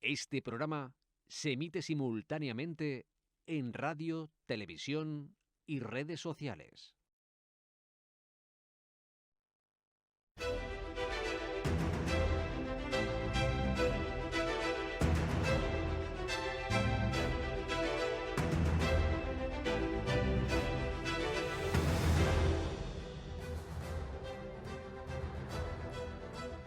Este programa se emite simultáneamente en radio, televisión y redes sociales.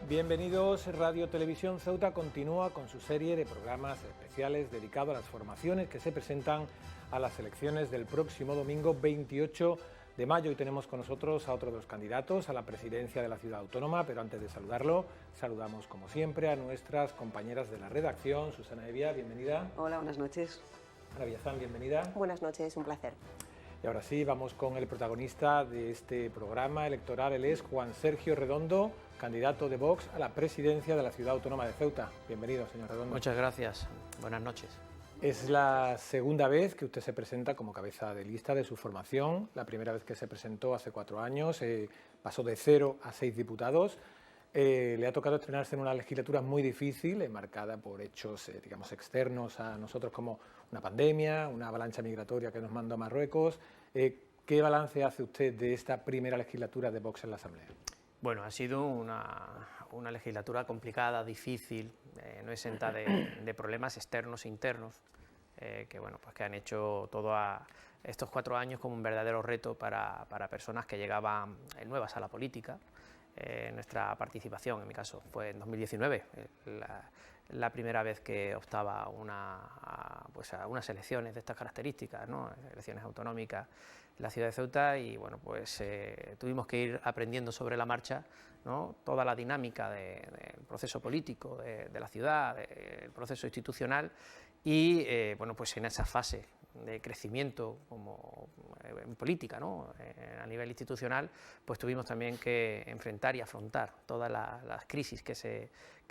Bienvenidos, Radio Televisión Ceuta continúa con su serie de programas especiales dedicados a las formaciones que se presentan a las elecciones del próximo domingo 28 de mayo. Y tenemos con nosotros a otro de los candidatos a la presidencia de la ciudad autónoma, pero antes de saludarlo, saludamos como siempre a nuestras compañeras de la redacción. Susana Evia, bienvenida. Hola, buenas noches. Ana Villazán, bienvenida. Buenas noches, un placer. Y ahora sí, vamos con el protagonista de este programa electoral. Él es Juan Sergio Redondo, candidato de Vox a la presidencia de la ciudad autónoma de Ceuta. Bienvenido, señor Redondo. Muchas gracias. Buenas noches. Es la segunda vez que usted se presenta como cabeza de lista de su formación. La primera vez que se presentó hace 4 años, pasó de 0 a 6 diputados. Le ha tocado estrenarse en una legislatura muy difícil, marcada por hechos, digamos, externos a nosotros, como una pandemia, una avalancha migratoria que nos mandó a Marruecos. ¿Qué balance hace usted de esta primera legislatura de Vox en la Asamblea? Bueno, ha sido una legislatura complicada, difícil, no exenta de problemas externos e internos, que, bueno, pues que han hecho estos 4 años como un verdadero reto para personas que llegaban nuevas a la política. Nuestra participación, en mi caso, fue en 2019, la primera vez que optaba a unas elecciones de estas características, ¿no? Elecciones autonómicas en la ciudad de Ceuta, y bueno, pues tuvimos que ir aprendiendo sobre la marcha, ¿no? Toda la dinámica del proceso político de la ciudad, del proceso institucional, y bueno, pues en esa fase de crecimiento como en política, ¿no? A nivel institucional, pues tuvimos también que enfrentar y afrontar todas las crisis que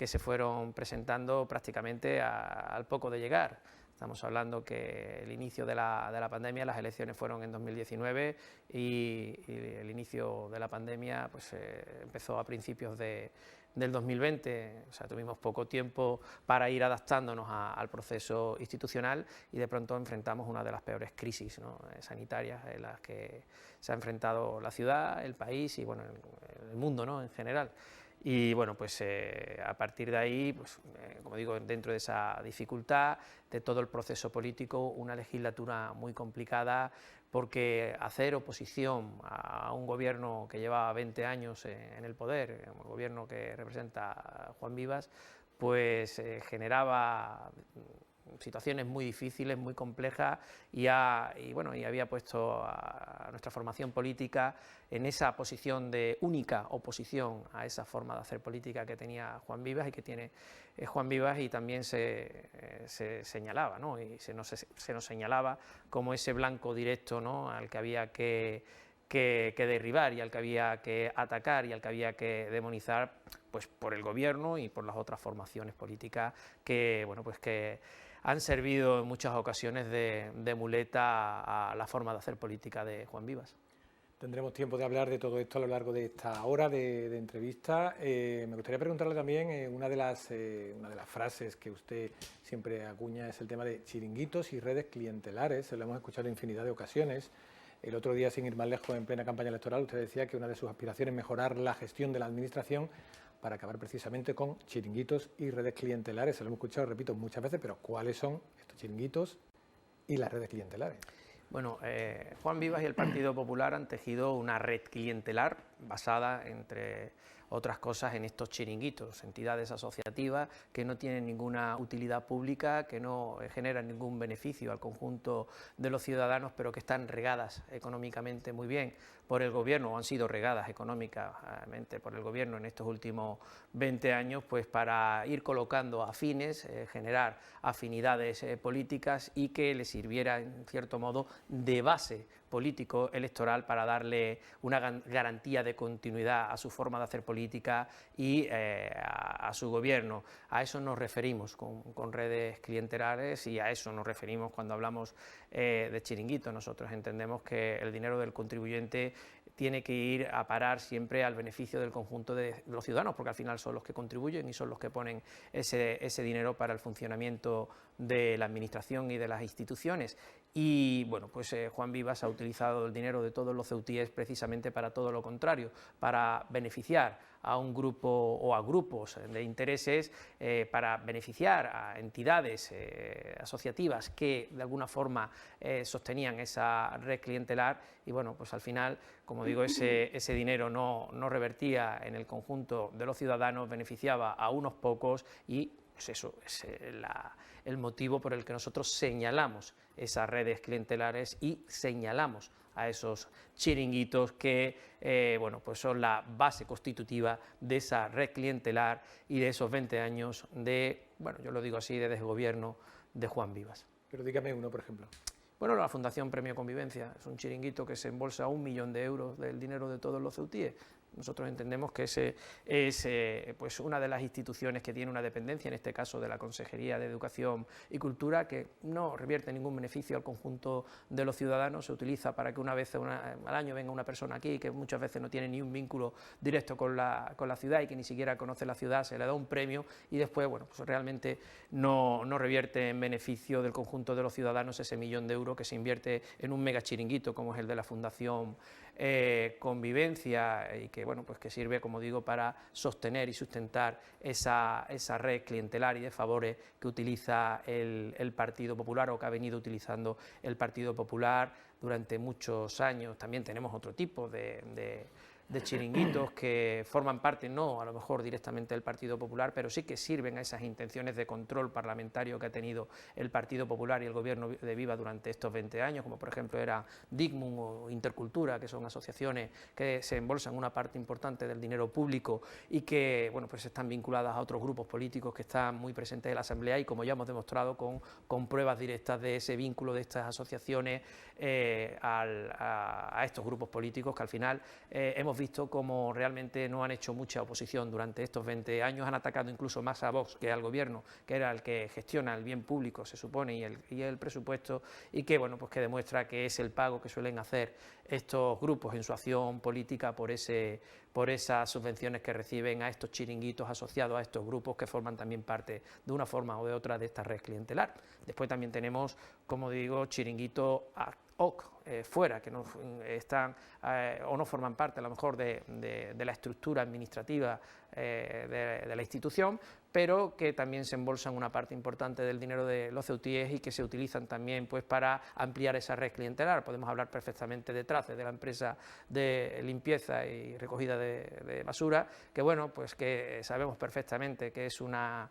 se fueron presentando prácticamente al poco de llegar. Estamos hablando que el inicio de la pandemia, las elecciones fueron en 2019 y el inicio de la pandemia pues, empezó a principios del 2020, o sea, tuvimos poco tiempo para ir adaptándonos al proceso institucional, y de pronto enfrentamos una de las peores crisis, ¿no? Sanitarias en las que se ha enfrentado la ciudad, el país y bueno, el mundo, ¿no? En general. Y bueno, pues a partir de ahí, pues, como digo, dentro de esa dificultad de todo el proceso político, una legislatura muy complicada, porque hacer oposición a un gobierno que lleva 20 años en el poder, un gobierno que representa a Juan Vivas, pues generaba situaciones muy difíciles, muy complejas, y había puesto a nuestra formación política en esa posición de única oposición a esa forma de hacer política que tenía Juan Vivas y que tiene Juan Vivas, y también se señalaba, ¿no? Y se nos señalaba como ese blanco directo, ¿no? Al que había que derribar y al que había que atacar y al que había que demonizar, pues por el gobierno y por las otras formaciones políticas que, bueno, pues que han servido en muchas ocasiones de muleta a la forma de hacer política de Juan Vivas. Tendremos tiempo de hablar de todo esto a lo largo de esta hora de entrevista. Me gustaría preguntarle también, una de las frases que usted siempre acuña es el tema de chiringuitos y redes clientelares. Lo hemos escuchado en infinidad de ocasiones. El otro día, sin ir más lejos, en plena campaña electoral, usted decía que una de sus aspiraciones es mejorar la gestión de la administración para acabar precisamente con chiringuitos y redes clientelares. Se lo hemos escuchado, repito, muchas veces, pero ¿cuáles son estos chiringuitos y las redes clientelares? Bueno, Juan Vivas y el Partido Popular han tejido una red clientelar basada, entre otras cosas, en estos chiringuitos, entidades asociativas que no tienen ninguna utilidad pública, que no generan ningún beneficio al conjunto de los ciudadanos, pero que están regadas económicamente muy bien por el gobierno, o han sido regadas económicamente por el gobierno en estos últimos 20 años, pues para ir colocando afines, generar afinidades políticas, y que le sirviera, en cierto modo, de base político electoral para darle una garantía de continuidad a su forma de hacer política y a su gobierno. A eso nos referimos con redes clientelares, y a eso nos referimos cuando hablamos de chiringuitos. Nosotros entendemos que el dinero del contribuyente tiene que ir a parar siempre al beneficio del conjunto de los ciudadanos, porque al final son los que contribuyen y son los que ponen ese dinero para el funcionamiento de la administración y de las instituciones. Y bueno, pues Juan Vivas ha utilizado el dinero de todos los ceutíes precisamente para todo lo contrario, para beneficiar a un grupo o a grupos de intereses, para beneficiar a entidades asociativas que de alguna forma sostenían esa red clientelar y bueno, pues al final, como digo, ese dinero no revertía en el conjunto de los ciudadanos, beneficiaba a unos pocos y pues eso es el motivo por el que nosotros señalamos esas redes clientelares y señalamos a esos chiringuitos que bueno, pues son la base constitutiva de esa red clientelar y de esos 20 años de, bueno, yo lo digo así, de desgobierno de Juan Vivas. Pero dígame uno, por ejemplo. Bueno, la Fundación Premio Convivencia es un chiringuito que se embolsa 1 millón de euros del dinero de todos los ceutíes. Nosotros entendemos que ese es pues una de las instituciones que tiene una dependencia, en este caso de la Consejería de Educación y Cultura, que no revierte ningún beneficio al conjunto de los ciudadanos, se utiliza para que una vez al año venga una persona aquí que muchas veces no tiene ni un vínculo directo con la ciudad y que ni siquiera conoce la ciudad, se le da un premio y después, bueno, pues realmente no revierte en beneficio del conjunto de los ciudadanos ese 1 millón de euros que se invierte en un mega chiringuito como es el de la Fundación Convivencia y que bueno, pues que sirve, como digo, para sostener y sustentar esa red clientelar y de favores que utiliza el Partido Popular o que ha venido utilizando el Partido Popular durante muchos años. También tenemos otro tipo de chiringuitos que forman parte, no a lo mejor directamente del Partido Popular, pero sí que sirven a esas intenciones de control parlamentario que ha tenido el Partido Popular y el Gobierno de Vivas durante estos 20 años, como por ejemplo era Dignum o Intercultura, que son asociaciones que se embolsan una parte importante del dinero público y que bueno, pues están vinculadas a otros grupos políticos que están muy presentes en la Asamblea y como ya hemos demostrado con pruebas directas de ese vínculo de estas asociaciones a estos grupos políticos que al final hemos visto como realmente no han hecho mucha oposición durante estos 20 años, han atacado incluso más a Vox que al Gobierno, que era el que gestiona el bien público, se supone, y el presupuesto, y que, bueno, pues que demuestra que es el pago que suelen hacer estos grupos en su acción política por esas subvenciones que reciben a estos chiringuitos asociados a estos grupos que forman también parte de una forma o de otra de esta red clientelar. Después también tenemos, como digo, chiringuitos fuera, que no están o no forman parte a lo mejor de la estructura administrativa de la institución, pero que también se embolsan una parte importante del dinero de los ceutíes y que se utilizan también pues para ampliar esa red clientelar. Podemos hablar perfectamente de Trace, de la empresa de limpieza y recogida de basura, que bueno, pues que sabemos perfectamente que es una,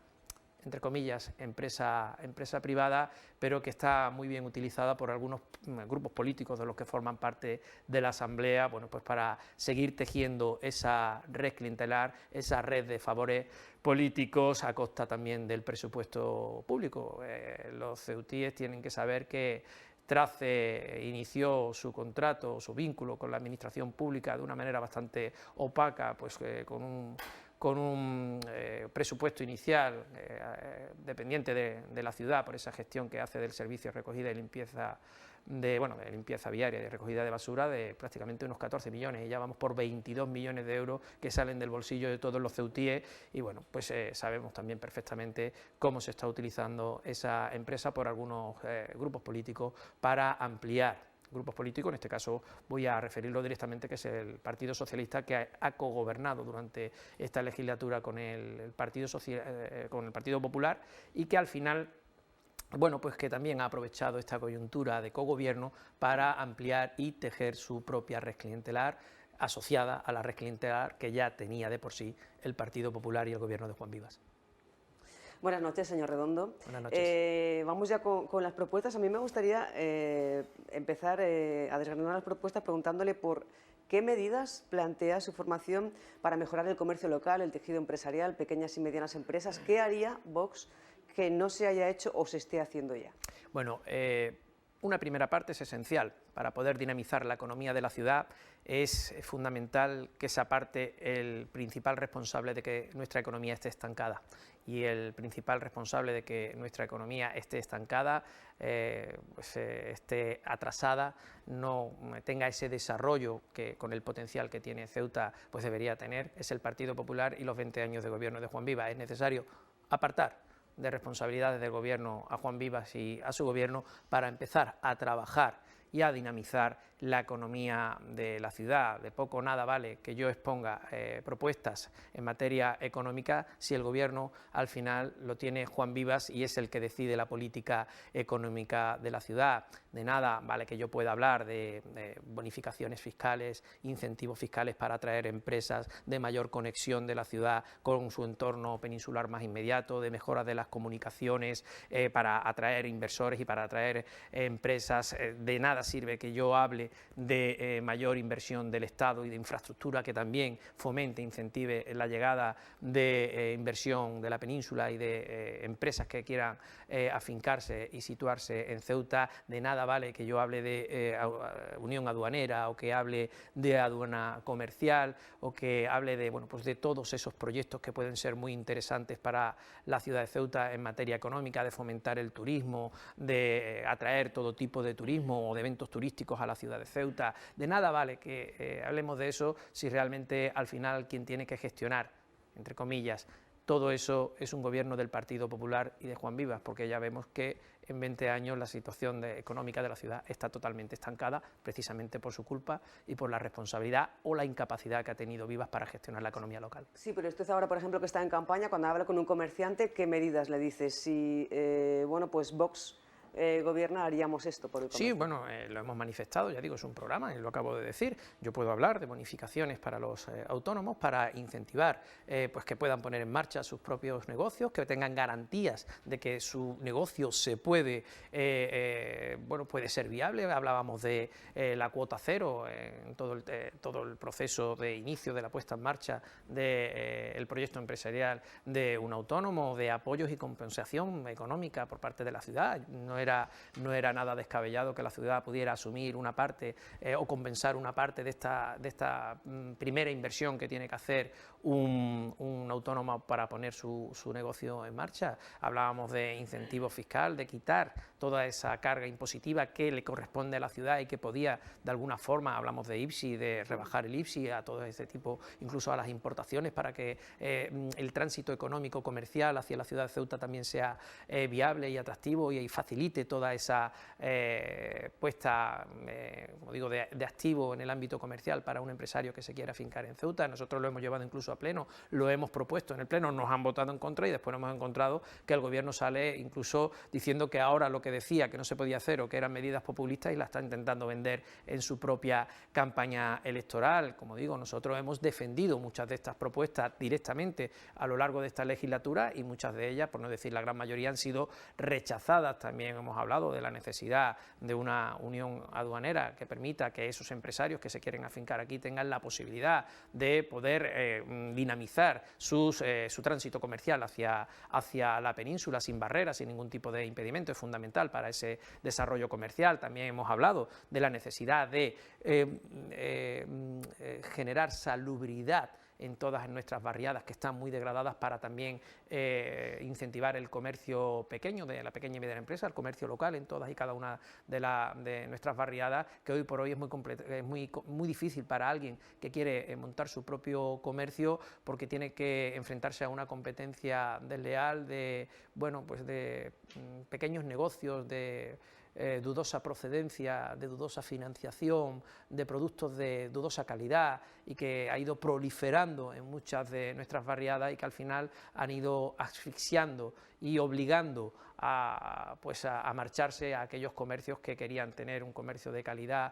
entre comillas, empresa privada, pero que está muy bien utilizada por algunos grupos políticos de los que forman parte de la Asamblea, bueno, pues para seguir tejiendo esa red clientelar, esa red de favores políticos a costa también del presupuesto público. Los ceutíes tienen que saber que Trace inició su contrato, su vínculo con la administración pública de una manera bastante opaca, pues con un presupuesto inicial dependiente de la ciudad por esa gestión que hace del servicio de recogida y limpieza de limpieza viaria y de recogida de basura de prácticamente unos 14 millones y ya vamos por 22 millones de euros que salen del bolsillo de todos los ceutíes y bueno, pues sabemos también perfectamente cómo se está utilizando esa empresa por algunos grupos políticos para ampliar grupos políticos, en este caso voy a referirlo directamente, que es el Partido Socialista, que ha cogobernado durante esta legislatura con el Partido Popular y que al final, bueno, pues que también ha aprovechado esta coyuntura de cogobierno para ampliar y tejer su propia red clientelar asociada a la red clientelar que ya tenía de por sí el Partido Popular y el Gobierno de Juan Vivas. Buenas noches, señor Redondo. Buenas noches. Vamos ya con las propuestas. A mí me gustaría empezar a desgranar las propuestas preguntándole por qué medidas plantea su formación para mejorar el comercio local, el tejido empresarial, pequeñas y medianas empresas. ¿Qué haría Vox que no se haya hecho o se esté haciendo ya? Bueno, una primera parte es esencial para poder dinamizar la economía de la ciudad, es fundamental que se aparte el principal responsable de que nuestra economía esté estancada. Y el principal responsable de que nuestra economía esté estancada, esté atrasada, no tenga ese desarrollo que con el potencial que tiene Ceuta pues debería tener, es el Partido Popular y los 20 años de gobierno de Juan Vivas. Es necesario apartar de responsabilidades del gobierno a Juan Vivas y a su gobierno para empezar a trabajar y a dinamizar la economía de la ciudad. De poco o nada vale que yo exponga propuestas en materia económica si el gobierno al final lo tiene Juan Vivas y es el que decide la política económica de la ciudad. De nada vale que yo pueda hablar de bonificaciones fiscales, incentivos fiscales para atraer empresas, de mayor conexión de la ciudad con su entorno peninsular más inmediato, de mejora de las comunicaciones para atraer inversores y para atraer empresas. De nada sirve que yo hable de mayor inversión del Estado y de infraestructura que también fomente, incentive la llegada de inversión de la península y de empresas que quieran afincarse y situarse en Ceuta. De nada vale que yo hable de unión aduanera o que hable de aduana comercial o que hable de, bueno, pues de todos esos proyectos que pueden ser muy interesantes para la ciudad de Ceuta en materia económica, de fomentar el turismo, de atraer todo tipo de turismo o de eventos turísticos a la ciudad de Ceuta. De nada vale que hablemos de eso si realmente al final quien tiene que gestionar, entre comillas, todo eso es un gobierno del Partido Popular y de Juan Vivas, porque ya vemos que en 20 años la situación económica de la ciudad está totalmente estancada, precisamente por su culpa y por la responsabilidad o la incapacidad que ha tenido Vivas para gestionar la economía local. Sí, pero usted ahora, por ejemplo, que está en campaña, cuando habla con un comerciante, ¿qué medidas le dice? Si, bueno, pues Vox gobierna, haríamos esto por el comercio. Sí, bueno, lo hemos manifestado, ya digo, es un programa, lo acabo de decir. Yo puedo hablar de bonificaciones para los autónomos, para incentivar pues que puedan poner en marcha sus propios negocios, que tengan garantías de que su negocio se puede, bueno, puede ser viable. Hablábamos de la cuota cero en todo el proceso de inicio de la puesta en marcha del proyecto empresarial de un autónomo, de apoyos y compensación económica por parte de la ciudad. No era nada descabellado que la ciudad pudiera asumir una parte o compensar una parte de esta primera inversión que tiene que hacer un autónomo para poner su negocio en marcha. Hablábamos de incentivo fiscal, de quitar toda esa carga impositiva que le corresponde a la ciudad y que podía, de alguna forma, hablamos de IBSI, de rebajar el IBSI a todo este tipo, incluso a las importaciones, para que el tránsito económico comercial hacia la ciudad de Ceuta también sea viable y atractivo y facilite toda esa puesta, como digo, de activo en el ámbito comercial para un empresario que se quiera afincar en Ceuta. Nosotros lo hemos llevado incluso a pleno, lo hemos propuesto en el pleno, nos han votado en contra y después hemos encontrado que el gobierno sale incluso diciendo que ahora lo que decía que no se podía hacer o que eran medidas populistas y la está intentando vender en su propia campaña electoral. Como digo, nosotros hemos defendido muchas de estas propuestas directamente a lo largo de esta legislatura y muchas de ellas, por no decir la gran mayoría, han sido rechazadas. También hemos hablado de la necesidad de una unión aduanera que permita que esos empresarios que se quieren afincar aquí tengan la posibilidad de poder dinamizar su tránsito comercial hacia la península sin barreras, sin ningún tipo de impedimento. Es fundamental para ese desarrollo comercial. También hemos hablado de la necesidad de generar salubridad en todas nuestras barriadas que están muy degradadas para también incentivar el comercio pequeño, de la pequeña y mediana empresa, el comercio local en todas y cada una de nuestras barriadas, que hoy por hoy es muy difícil para alguien que quiere montar su propio comercio porque tiene que enfrentarse a una competencia desleal de, bueno, pues de pequeños negocios, de dudosa procedencia, de dudosa financiación, de productos de dudosa calidad y que ha ido proliferando en muchas de nuestras barriadas y que al final han ido asfixiando y obligando a marcharse a aquellos comercios que querían tener un comercio de calidad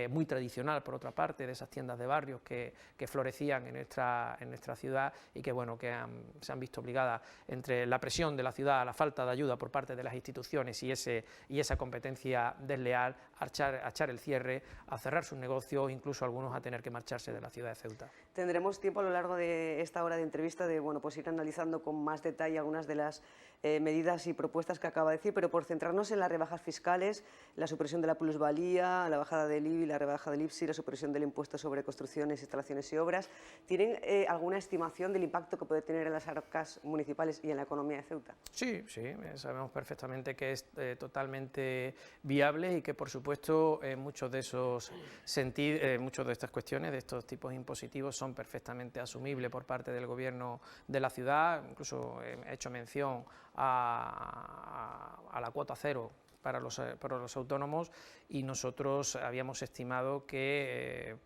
muy tradicional, por otra parte, de esas tiendas de barrios que florecían en nuestra ciudad y que, bueno, que se han visto obligadas entre la presión de la ciudad, la falta de ayuda por parte de las instituciones y esa competencia desleal a echar el cierre, a cerrar sus negocios, incluso algunos a tener que marcharse de la ciudad de Ceuta. Tendremos tiempo a lo largo de esta hora de entrevista de, bueno, pues ir analizando con más detalle algunas de las medidas y propuestas propuestas que acaba de decir, pero por centrarnos en las rebajas fiscales, la supresión de la plusvalía, la bajada del IBI, la rebaja del IPSI, la supresión del impuesto sobre construcciones, instalaciones y obras, ¿tienen alguna estimación del impacto que puede tener en las arcas municipales y en la economía de Ceuta? Sí, sabemos perfectamente que es totalmente viable y que, por supuesto, muchos de estas cuestiones, de estos tipos impositivos, son perfectamente asumibles por parte del Gobierno de la ciudad. Incluso he hecho mención a la cuota cero para los autónomos, y nosotros habíamos estimado que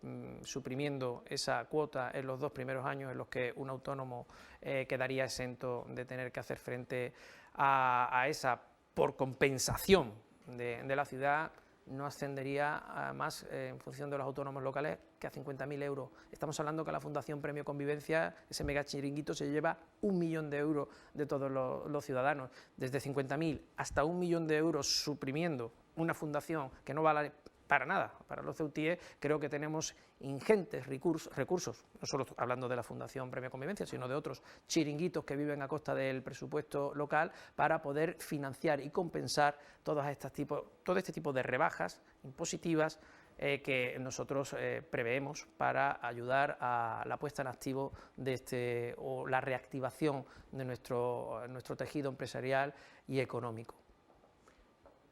suprimiendo esa cuota en los 2 primeros años en los que un autónomo quedaría exento de tener que hacer frente a esa por compensación de la ciudad, no ascendería a más en función de los autónomos locales que a 50.000 euros. Estamos hablando que la Fundación Premio Convivencia, ese mega chiringuito, se lleva 1 millón de euros de todos los ciudadanos. Desde 50.000 hasta 1 millón de euros suprimiendo una fundación que no vale para nada para los ceutíes, creo que tenemos ingentes recursos, no solo hablando de la Fundación Premio Convivencia, sino de otros chiringuitos que viven a costa del presupuesto local, para poder financiar y compensar todo este tipo de rebajas impositivas que nosotros preveemos para ayudar a la puesta en activo de o la reactivación de nuestro tejido empresarial y económico.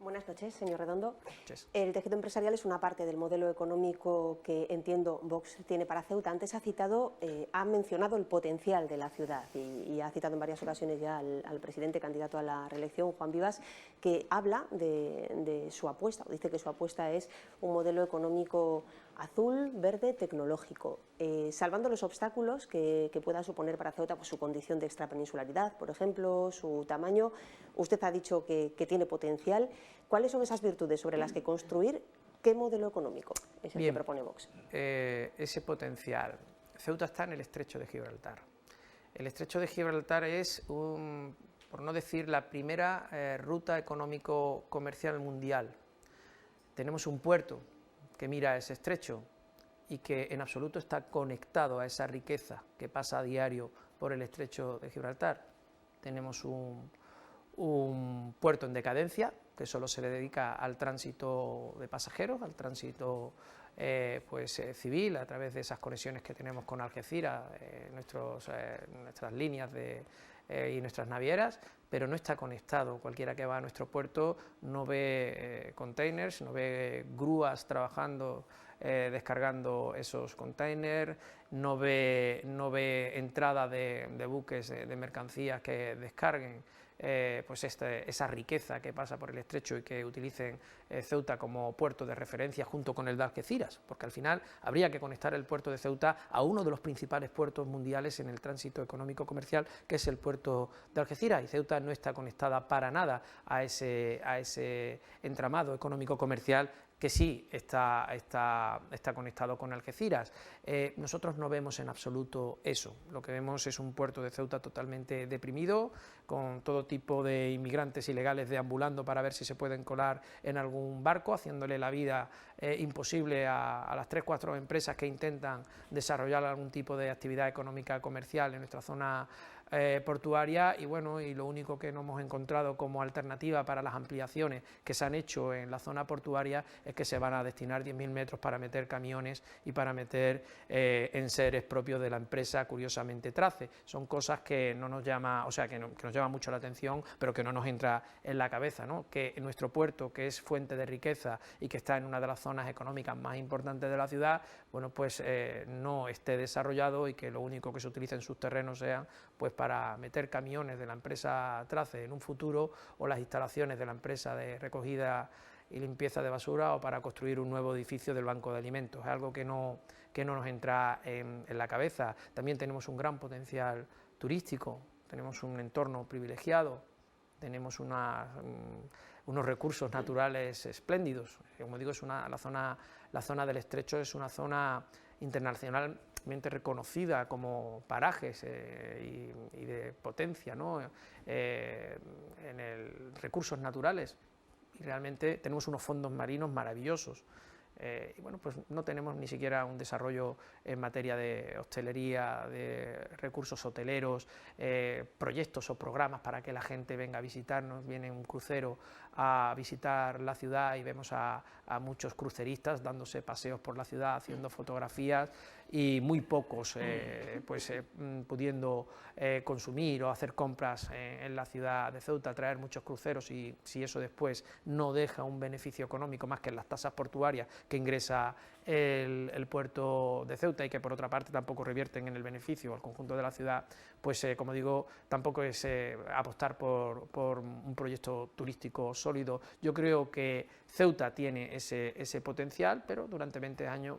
Buenas noches, señor Redondo. Noches. El tejido empresarial es una parte del modelo económico que, entiendo, Vox tiene para Ceuta. Antes ha mencionado el potencial de la ciudad y ha citado en varias ocasiones ya al presidente candidato a la reelección, Juan Vivas, que habla de su apuesta, o dice que su apuesta es un modelo económico azul, verde, tecnológico, salvando los obstáculos que pueda suponer para Ceuta, pues, su condición de extrapeninsularidad, por ejemplo, su tamaño. Usted ha dicho que tiene potencial. ¿Cuáles son esas virtudes sobre las que construir? ¿Qué modelo económico es el que propone Vox? Ese potencial. Ceuta está en el Estrecho de Gibraltar. El Estrecho de Gibraltar es, por no decir, la primera ruta económico-comercial mundial. Tenemos un puerto que mira ese estrecho y que en absoluto está conectado a esa riqueza que pasa a diario por el Estrecho de Gibraltar. Tenemos un puerto en decadencia que solo se le dedica al tránsito de pasajeros, al tránsito civil, a través de esas conexiones que tenemos con Algeciras, nuestras líneas y nuestras navieras, pero no está conectado. Cualquiera que va a nuestro puerto no ve containers, no ve grúas trabajando, descargando esos containers, no ve entrada de buques de mercancías que descarguen esa riqueza que pasa por el estrecho y que utilicen Ceuta como puerto de referencia junto con el de Algeciras, porque al final habría que conectar el puerto de Ceuta a uno de los principales puertos mundiales en el tránsito económico-comercial, que es el puerto de Algeciras, y Ceuta no está conectada para nada a ese entramado económico-comercial que sí está conectado con Algeciras. Nosotros no vemos en absoluto eso. Lo que vemos es un puerto de Ceuta totalmente deprimido, con todo tipo de inmigrantes ilegales deambulando para ver si se pueden colar en algún barco, haciéndole la vida imposible a las 3-4 empresas que intentan desarrollar algún tipo de actividad económica comercial en nuestra zona portuaria. Y bueno, y lo único que no hemos encontrado como alternativa para las ampliaciones que se han hecho en la zona portuaria es que se van a destinar 10.000 metros para meter camiones y para meter enseres propios de la empresa, curiosamente Trace. Son cosas que no nos llama, que nos llama mucho la atención, pero que no nos entra en la cabeza, ¿no? Que en nuestro puerto, que es fuente de riqueza y que está en una de las zonas económicas más importantes de la ciudad, bueno, pues no esté desarrollado y que lo único que se utilice en sus terrenos sean pues para meter camiones de la empresa Trace en un futuro, o las instalaciones de la empresa de recogida y limpieza de basura, o para construir un nuevo edificio del Banco de Alimentos. Es algo que no nos entra en la cabeza. También tenemos un gran potencial turístico, tenemos un entorno privilegiado, tenemos unos recursos naturales espléndidos. Como digo, la zona del Estrecho es una zona internacionalmente reconocida como parajes y de potencia, ¿no? En recursos naturales, y realmente tenemos unos fondos marinos maravillosos. Y bueno, pues no tenemos ni siquiera un desarrollo en materia de hostelería, de recursos hoteleros, proyectos o programas para que la gente venga a visitarnos. Viene un crucero a visitar la ciudad y vemos a muchos cruceristas dándose paseos por la ciudad, haciendo fotografías, y muy pocos pudiendo consumir o hacer compras en la ciudad de Ceuta, traer muchos cruceros, y si eso después no deja un beneficio económico más que en las tasas portuarias que ingresa el puerto de Ceuta, y que por otra parte tampoco revierten en el beneficio al conjunto de la ciudad, pues como digo, tampoco es apostar por un proyecto turístico sólido. Yo creo que Ceuta tiene ese potencial, pero durante 20 años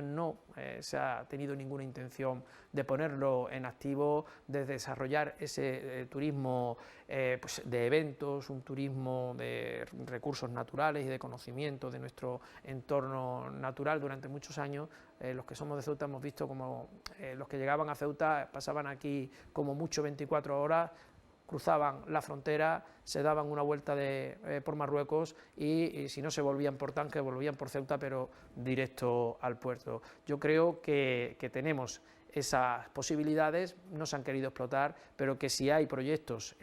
no se ha tenido ninguna intención de ponerlo en activo, de desarrollar ese turismo pues de eventos, un turismo de recursos naturales y de conocimiento de nuestro entorno natural. Durante muchos años los que somos de Ceuta hemos visto como los que llegaban a Ceuta pasaban aquí como mucho 24 horas, cruzaban la frontera, se daban una vuelta por Marruecos y si no se volvían por Tanque, volvían por Ceuta, pero directo al puerto. Yo creo que tenemos esas posibilidades, no se han querido explotar, pero que si hay proyectos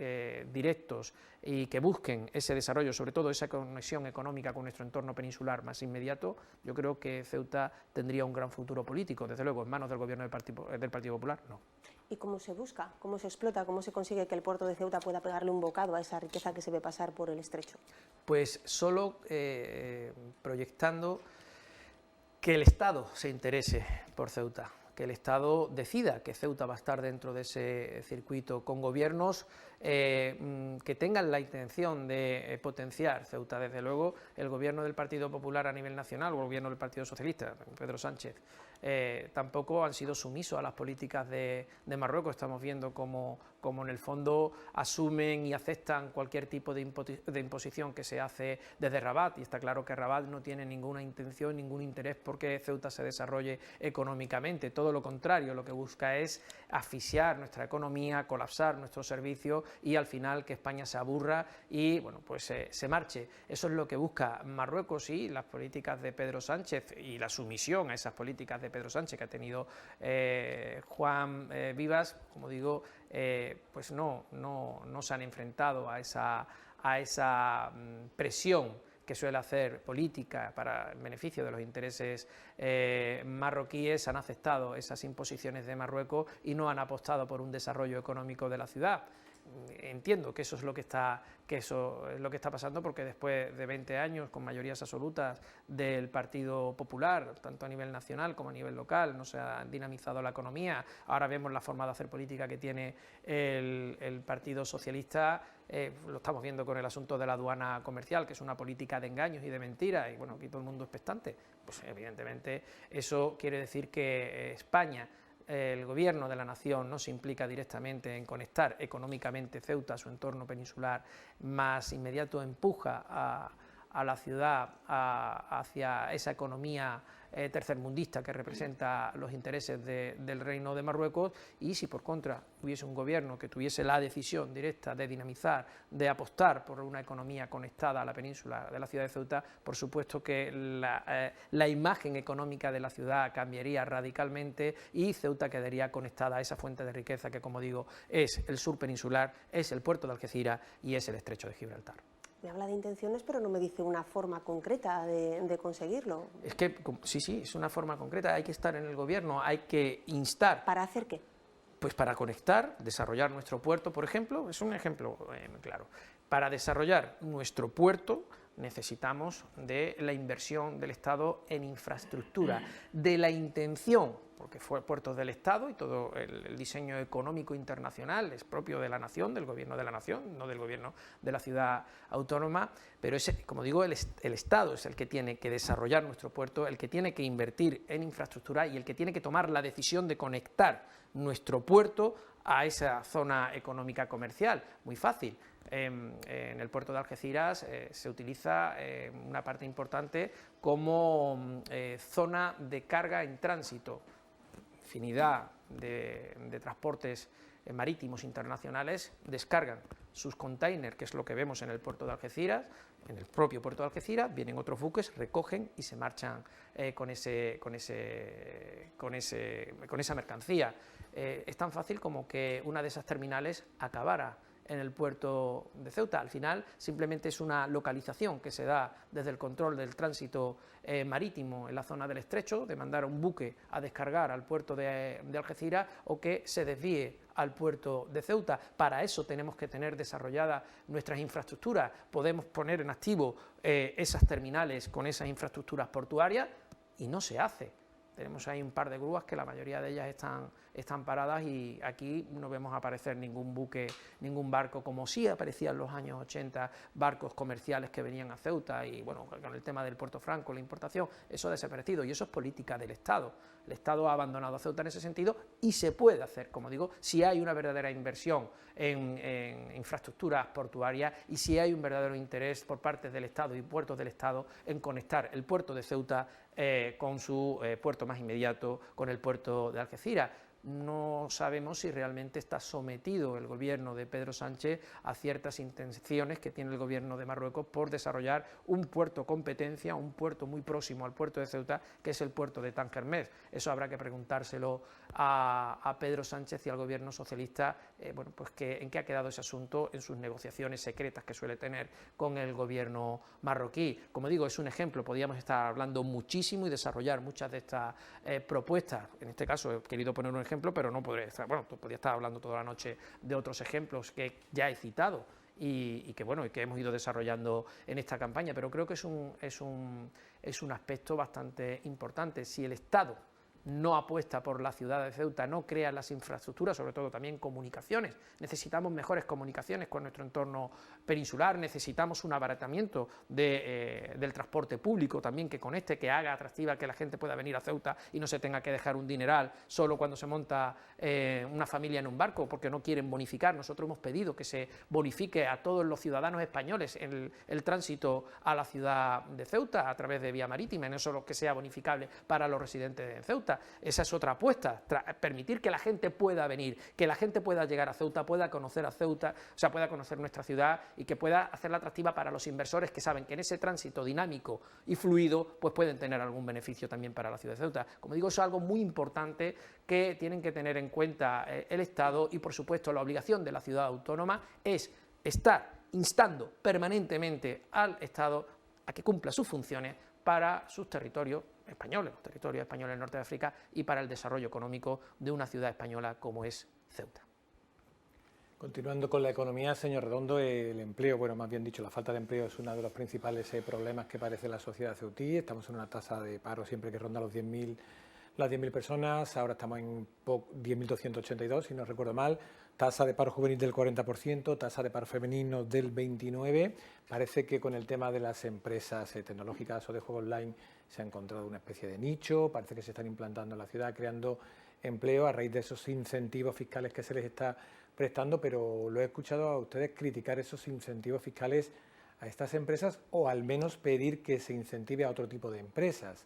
directos y que busquen ese desarrollo, sobre todo esa conexión económica con nuestro entorno peninsular más inmediato, yo creo que Ceuta tendría un gran futuro político. Desde luego, en manos del gobierno del Partido Popular, no. ¿Y cómo se busca, cómo se explota, cómo se consigue que el puerto de Ceuta pueda pegarle un bocado a esa riqueza que se ve pasar por el estrecho? Pues solo proyectando que el Estado se interese por Ceuta, que el Estado decida que Ceuta va a estar dentro de ese circuito, con gobiernos que tengan la intención de potenciar Ceuta. Desde luego, el gobierno del Partido Popular a nivel nacional, o el gobierno del Partido Socialista, Pedro Sánchez, tampoco han sido sumisos a las políticas de Marruecos. Estamos viendo cómo en el fondo asumen y aceptan cualquier tipo de imposición que se hace desde Rabat, y está claro que Rabat no tiene ninguna intención, ningún interés porque Ceuta se desarrolle económicamente. Todo lo contrario, lo que busca es asfixiar nuestra economía, colapsar nuestros servicios y al final que España se aburra y bueno, pues se marche. Eso es lo que busca Marruecos, y las políticas de Pedro Sánchez y la sumisión a esas políticas de Pedro Sánchez que ha tenido Juan Vivas, como digo, pues no se han enfrentado a esa presión que suele hacer política para el beneficio de los intereses marroquíes. Han aceptado esas imposiciones de Marruecos y no han apostado por un desarrollo económico de la ciudad. Entiendo que eso es lo que está pasando, porque después de 20 años con mayorías absolutas del Partido Popular, tanto a nivel nacional como a nivel local, no se ha dinamizado la economía. Ahora vemos la forma de hacer política que tiene el Partido Socialista. Lo estamos viendo con el asunto de la aduana comercial, que es una política de engaños y de mentiras, y bueno, aquí todo el mundo es expectante. Pues evidentemente eso quiere decir que España, el gobierno de la nación, no se implica directamente en conectar económicamente Ceuta a su entorno peninsular más inmediato, empuja a la ciudad hacia esa economía tercermundista que representa los intereses del Reino de Marruecos. Y si por contra hubiese un gobierno que tuviese la decisión directa de dinamizar, de apostar por una economía conectada a la península de la ciudad de Ceuta, por supuesto que la imagen económica de la ciudad cambiaría radicalmente y Ceuta quedaría conectada a esa fuente de riqueza que, como digo, es el sur peninsular, es el puerto de Algeciras y es el estrecho de Gibraltar. Me habla de intenciones, pero no me dice una forma concreta de conseguirlo. Es que, sí, es una forma concreta. Hay que estar en el gobierno, hay que instar. ¿Para hacer qué? Pues para conectar, desarrollar nuestro puerto, por ejemplo, es un ejemplo claro. Para desarrollar nuestro puerto necesitamos de la inversión del Estado en infraestructura, de la intención, porque fue puertos del Estado y todo el diseño económico internacional es propio de la nación, del gobierno de la nación, no del gobierno de la ciudad autónoma, pero como digo, el Estado es el que tiene que desarrollar nuestro puerto, el que tiene que invertir en infraestructura y el que tiene que tomar la decisión de conectar nuestro puerto a esa zona económica comercial. Muy fácil. En el puerto de Algeciras se utiliza una parte importante como zona de carga en tránsito. Infinidad de transportes marítimos internacionales descargan sus containers, que es lo que vemos en el puerto de Algeciras, en el propio puerto de Algeciras, vienen otros buques, recogen y se marchan con esa mercancía. Es tan fácil como que una de esas terminales acabara en el puerto de Ceuta. Al final simplemente es una localización que se da desde el control del tránsito marítimo en la zona del estrecho, de mandar un buque a descargar al puerto de Algeciras o que se desvíe al puerto de Ceuta. Para eso tenemos que tener desarrolladas nuestras infraestructuras, podemos poner en activo esas terminales con esas infraestructuras portuarias y no se hace. Tenemos ahí un par de grúas que la mayoría de ellas están paradas y aquí no vemos aparecer ningún buque, ningún barco, como sí aparecía en los años 80, barcos comerciales que venían a Ceuta y bueno, con el tema del Puerto Franco, la importación, eso ha desaparecido y eso es política del Estado. El Estado ha abandonado a Ceuta en ese sentido y se puede hacer, como digo, si hay una verdadera inversión en infraestructuras portuarias y si hay un verdadero interés por parte del Estado y puertos del Estado en conectar el puerto de Ceuta con su puerto más inmediato, con el puerto de Algeciras. No sabemos si realmente está sometido el gobierno de Pedro Sánchez a ciertas intenciones que tiene el gobierno de Marruecos por desarrollar un puerto competencia, un puerto muy próximo al puerto de Ceuta, que es el puerto de Tangermes. Eso habrá que preguntárselo a Pedro Sánchez y al gobierno socialista, bueno, pues en qué ha quedado ese asunto en sus negociaciones secretas que suele tener con el gobierno marroquí. Como digo, es un ejemplo, podríamos estar hablando muchísimo y desarrollar muchas de estas propuestas. En este caso he querido poner un ejemplo, pero no podría estar, bueno, podría estar hablando toda la noche de otros ejemplos que ya he citado y que bueno, y que hemos ido desarrollando en esta campaña, pero creo que es un aspecto bastante importante. Si el Estado no apuesta por la ciudad de Ceuta, no crea las infraestructuras, sobre todo también comunicaciones. Necesitamos mejores comunicaciones con nuestro entorno peninsular, necesitamos un abaratamiento del transporte público también que conecte, que haga atractiva que la gente pueda venir a Ceuta y no se tenga que dejar un dineral solo cuando se monta una familia en un barco porque no quieren bonificar. Nosotros hemos pedido que se bonifique a todos los ciudadanos españoles el tránsito a la ciudad de Ceuta a través de vía marítima, y no solo que sea bonificable para los residentes de Ceuta. Esa es otra apuesta, permitir que la gente pueda venir, que la gente pueda llegar a Ceuta, pueda conocer a Ceuta, o sea, pueda conocer nuestra ciudad y que pueda hacerla atractiva para los inversores que saben que en ese tránsito dinámico y fluido pues pueden tener algún beneficio también para la ciudad de Ceuta. Como digo, eso es algo muy importante que tienen que tener en cuenta el Estado y, por supuesto, la obligación de la ciudad autónoma es estar instando permanentemente al Estado a que cumpla sus funciones para sus territorios españoles, los territorios españoles del norte de África y para el desarrollo económico de una ciudad española como es Ceuta. Continuando con la economía, señor Redondo, el empleo, bueno, más bien dicho, la falta de empleo es uno de los principales problemas que padece la sociedad ceutí. Estamos en una tasa de paro siempre que ronda las 10.000 personas, ahora estamos en 10.282, si no recuerdo mal, tasa de paro juvenil del 40%, tasa de paro femenino del 29%. Parece que con el tema de las empresas tecnológicas o de juego online se ha encontrado una especie de nicho, parece que se están implantando en la ciudad, creando empleo a raíz de esos incentivos fiscales que se les está prestando, pero lo he escuchado a ustedes criticar esos incentivos fiscales a estas empresas o al menos pedir que se incentive a otro tipo de empresas.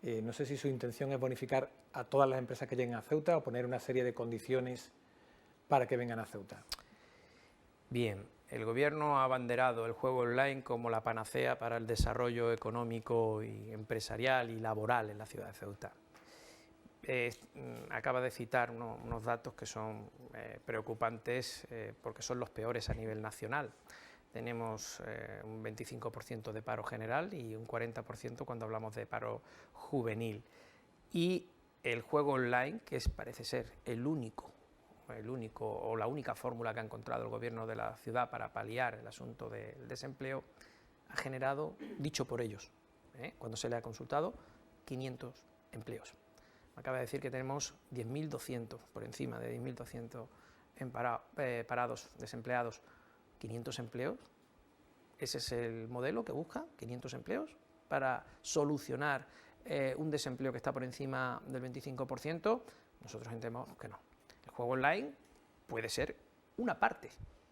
No sé si su intención es bonificar a todas las empresas que lleguen a Ceuta o poner una serie de condiciones para que vengan a Ceuta. Bien, el Gobierno ha abanderado el juego online como la panacea para el desarrollo económico y empresarial y laboral en la ciudad de Ceuta. Acaba de citar unos datos que son preocupantes porque son los peores a nivel nacional. Tenemos un 25% de paro general y un 40% cuando hablamos de paro juvenil. Y el juego online, que parece ser el único o la única fórmula que ha encontrado el Gobierno de la ciudad para paliar el asunto del desempleo, ha generado, dicho por ellos, cuando se le ha consultado, 500 empleos. Me acaba de decir que tenemos 10.200, por encima de 10.200 parados, desempleados. 500 empleos, ese es el modelo que busca, 500 empleos, para solucionar un desempleo que está por encima del 25%. Nosotros entendemos que no. El juego online puede ser una parte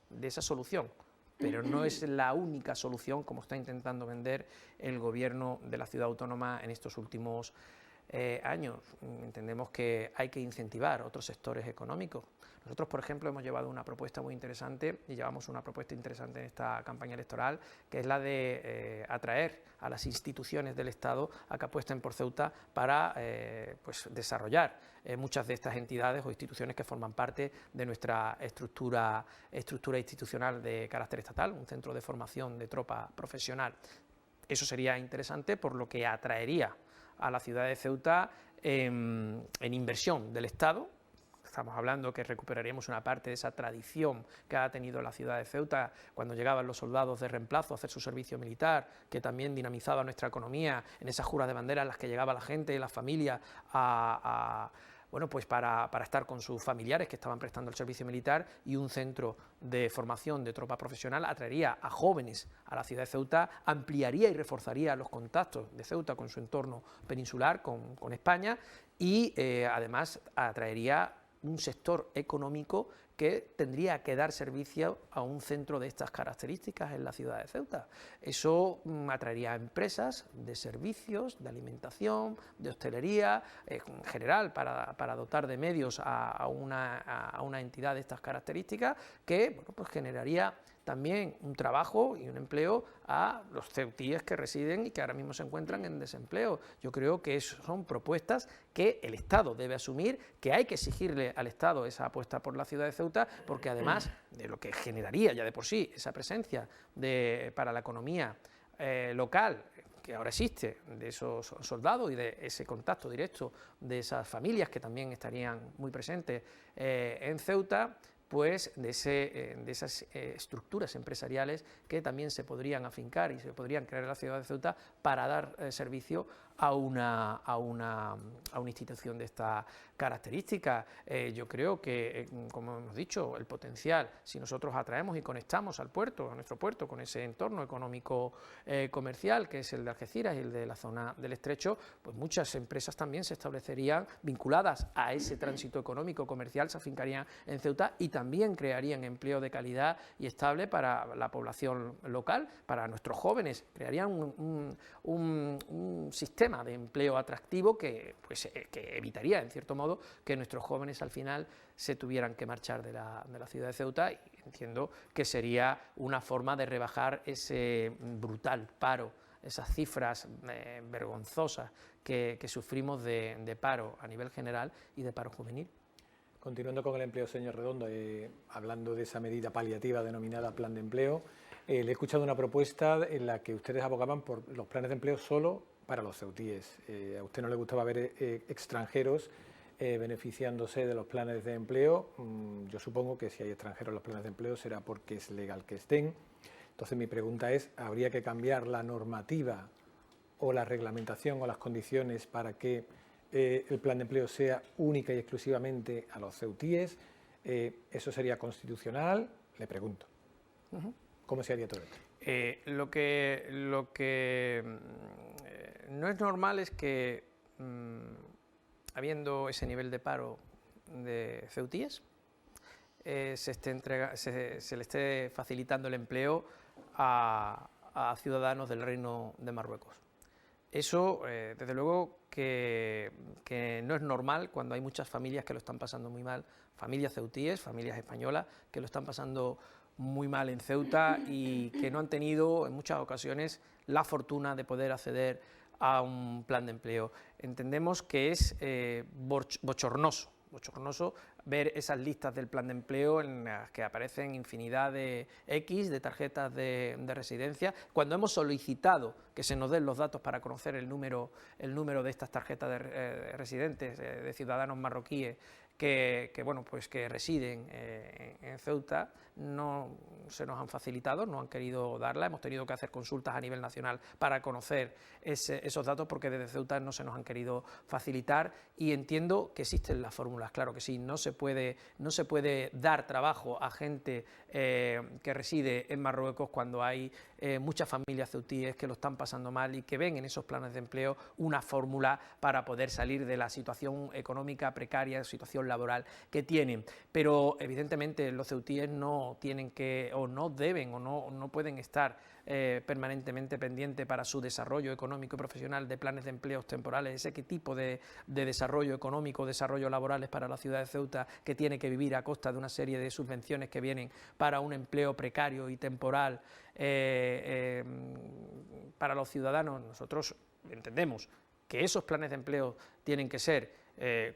de esa solución, pero no es la única solución como está intentando vender el Gobierno de la ciudad autónoma en estos últimos años entendemos que hay que incentivar otros sectores económicos. Nosotros, por ejemplo, hemos llevado una propuesta muy interesante y llevamos una propuesta interesante en esta campaña electoral, que es la de atraer a las instituciones del Estado a que apuesten por Ceuta para pues desarrollar muchas de estas entidades o instituciones que forman parte de nuestra estructura institucional de carácter estatal, un centro de formación de tropa profesional. Eso sería interesante, por lo que atraería a la ciudad de Ceuta en inversión del Estado. Estamos hablando que recuperaríamos una parte de esa tradición que ha tenido la ciudad de Ceuta cuando llegaban los soldados de reemplazo a hacer su servicio militar, que también dinamizaba nuestra economía en esas juras de bandera en las que llegaba la gente, las familias bueno, pues para estar con sus familiares que estaban prestando el servicio militar, y un centro de formación de tropa profesional atraería a jóvenes a la ciudad de Ceuta, ampliaría y reforzaría los contactos de Ceuta con su entorno peninsular, con España, y además atraería un sector económico que tendría que dar servicio a un centro de estas características en la ciudad de Ceuta. Eso atraería a empresas de servicios, de alimentación, de hostelería, en general para dotar de medios a una entidad de estas características que, bueno, pues generaría también un trabajo y un empleo a los ceutíes que residen y que ahora mismo se encuentran en desempleo. Yo creo que son propuestas que el Estado debe asumir, que hay que exigirle al Estado esa apuesta por la ciudad de Ceuta, porque además de lo que generaría ya de por sí esa presencia para la economía local, que ahora existe, de esos soldados y de ese contacto directo de esas familias que también estarían muy presentes en Ceuta, pues de esas estructuras empresariales que también se podrían afincar y se podrían crear en la ciudad de Ceuta para dar servicio a una institución de esta característica. Yo creo que, como hemos dicho, el potencial, si nosotros atraemos y conectamos al puerto, a nuestro puerto, con ese entorno económico comercial, que es el de Algeciras y el de la zona del Estrecho, pues muchas empresas también se establecerían vinculadas a ese tránsito económico comercial, se afincarían en Ceuta y también crearían empleo de calidad y estable para la población local, para nuestros jóvenes, crearían un sistema de empleo atractivo que evitaría, en cierto modo, que nuestros jóvenes al final se tuvieran que marchar de la ciudad de Ceuta, y entiendo que sería una forma de rebajar ese brutal paro, esas cifras vergonzosas que sufrimos de paro a nivel general y de paro juvenil. Continuando con el empleo, señor Redondo, hablando de esa medida paliativa denominada plan de empleo, le he escuchado una propuesta en la que ustedes abogaban por los planes de empleo solo para los ceutíes. A usted no le gustaba ver extranjeros beneficiándose de los planes de empleo. Yo supongo que si hay extranjeros en los planes de empleo será porque es legal que estén. Entonces mi pregunta es, ¿habría que cambiar la normativa o la reglamentación o las condiciones para que el plan de empleo sea única y exclusivamente a los ceutíes? ¿Eso sería constitucional? Le pregunto. ¿Cómo se haría todo esto? Lo que no es normal es que, habiendo ese nivel de paro de ceutíes, se le esté facilitando el empleo a ciudadanos del Reino de Marruecos. Eso, desde luego, que no es normal cuando hay muchas familias que lo están pasando muy mal, familias ceutíes, familias españolas, que lo están pasando muy mal en Ceuta y que no han tenido en muchas ocasiones la fortuna de poder acceder a un plan de empleo. Entendemos que es bochornoso ver esas listas del plan de empleo en las que aparecen infinidad de tarjetas de residencia, cuando hemos solicitado que se nos den los datos para conocer el número de estas tarjetas de residentes, de ciudadanos marroquíes que residen en Ceuta. No se nos han facilitado, no han querido darla, hemos tenido que hacer consultas a nivel nacional para conocer esos datos, porque desde Ceuta no se nos han querido facilitar, y entiendo que existen las fórmulas, claro que sí, no se puede dar trabajo a gente que reside en Marruecos cuando hay muchas familias ceutíes que lo están pasando mal y que ven en esos planes de empleo una fórmula para poder salir de la situación económica precaria, situación situación laboral que tienen. Pero evidentemente los ceutíes no tienen que, o no deben, o no pueden estar permanentemente pendientes para su desarrollo económico y profesional de planes de empleos temporales, ese tipo de desarrollo económico, desarrollo laborales para la ciudad de Ceuta, que tiene que vivir a costa de una serie de subvenciones que vienen para un empleo precario y temporal para los ciudadanos. Nosotros entendemos que esos planes de empleo tienen que ser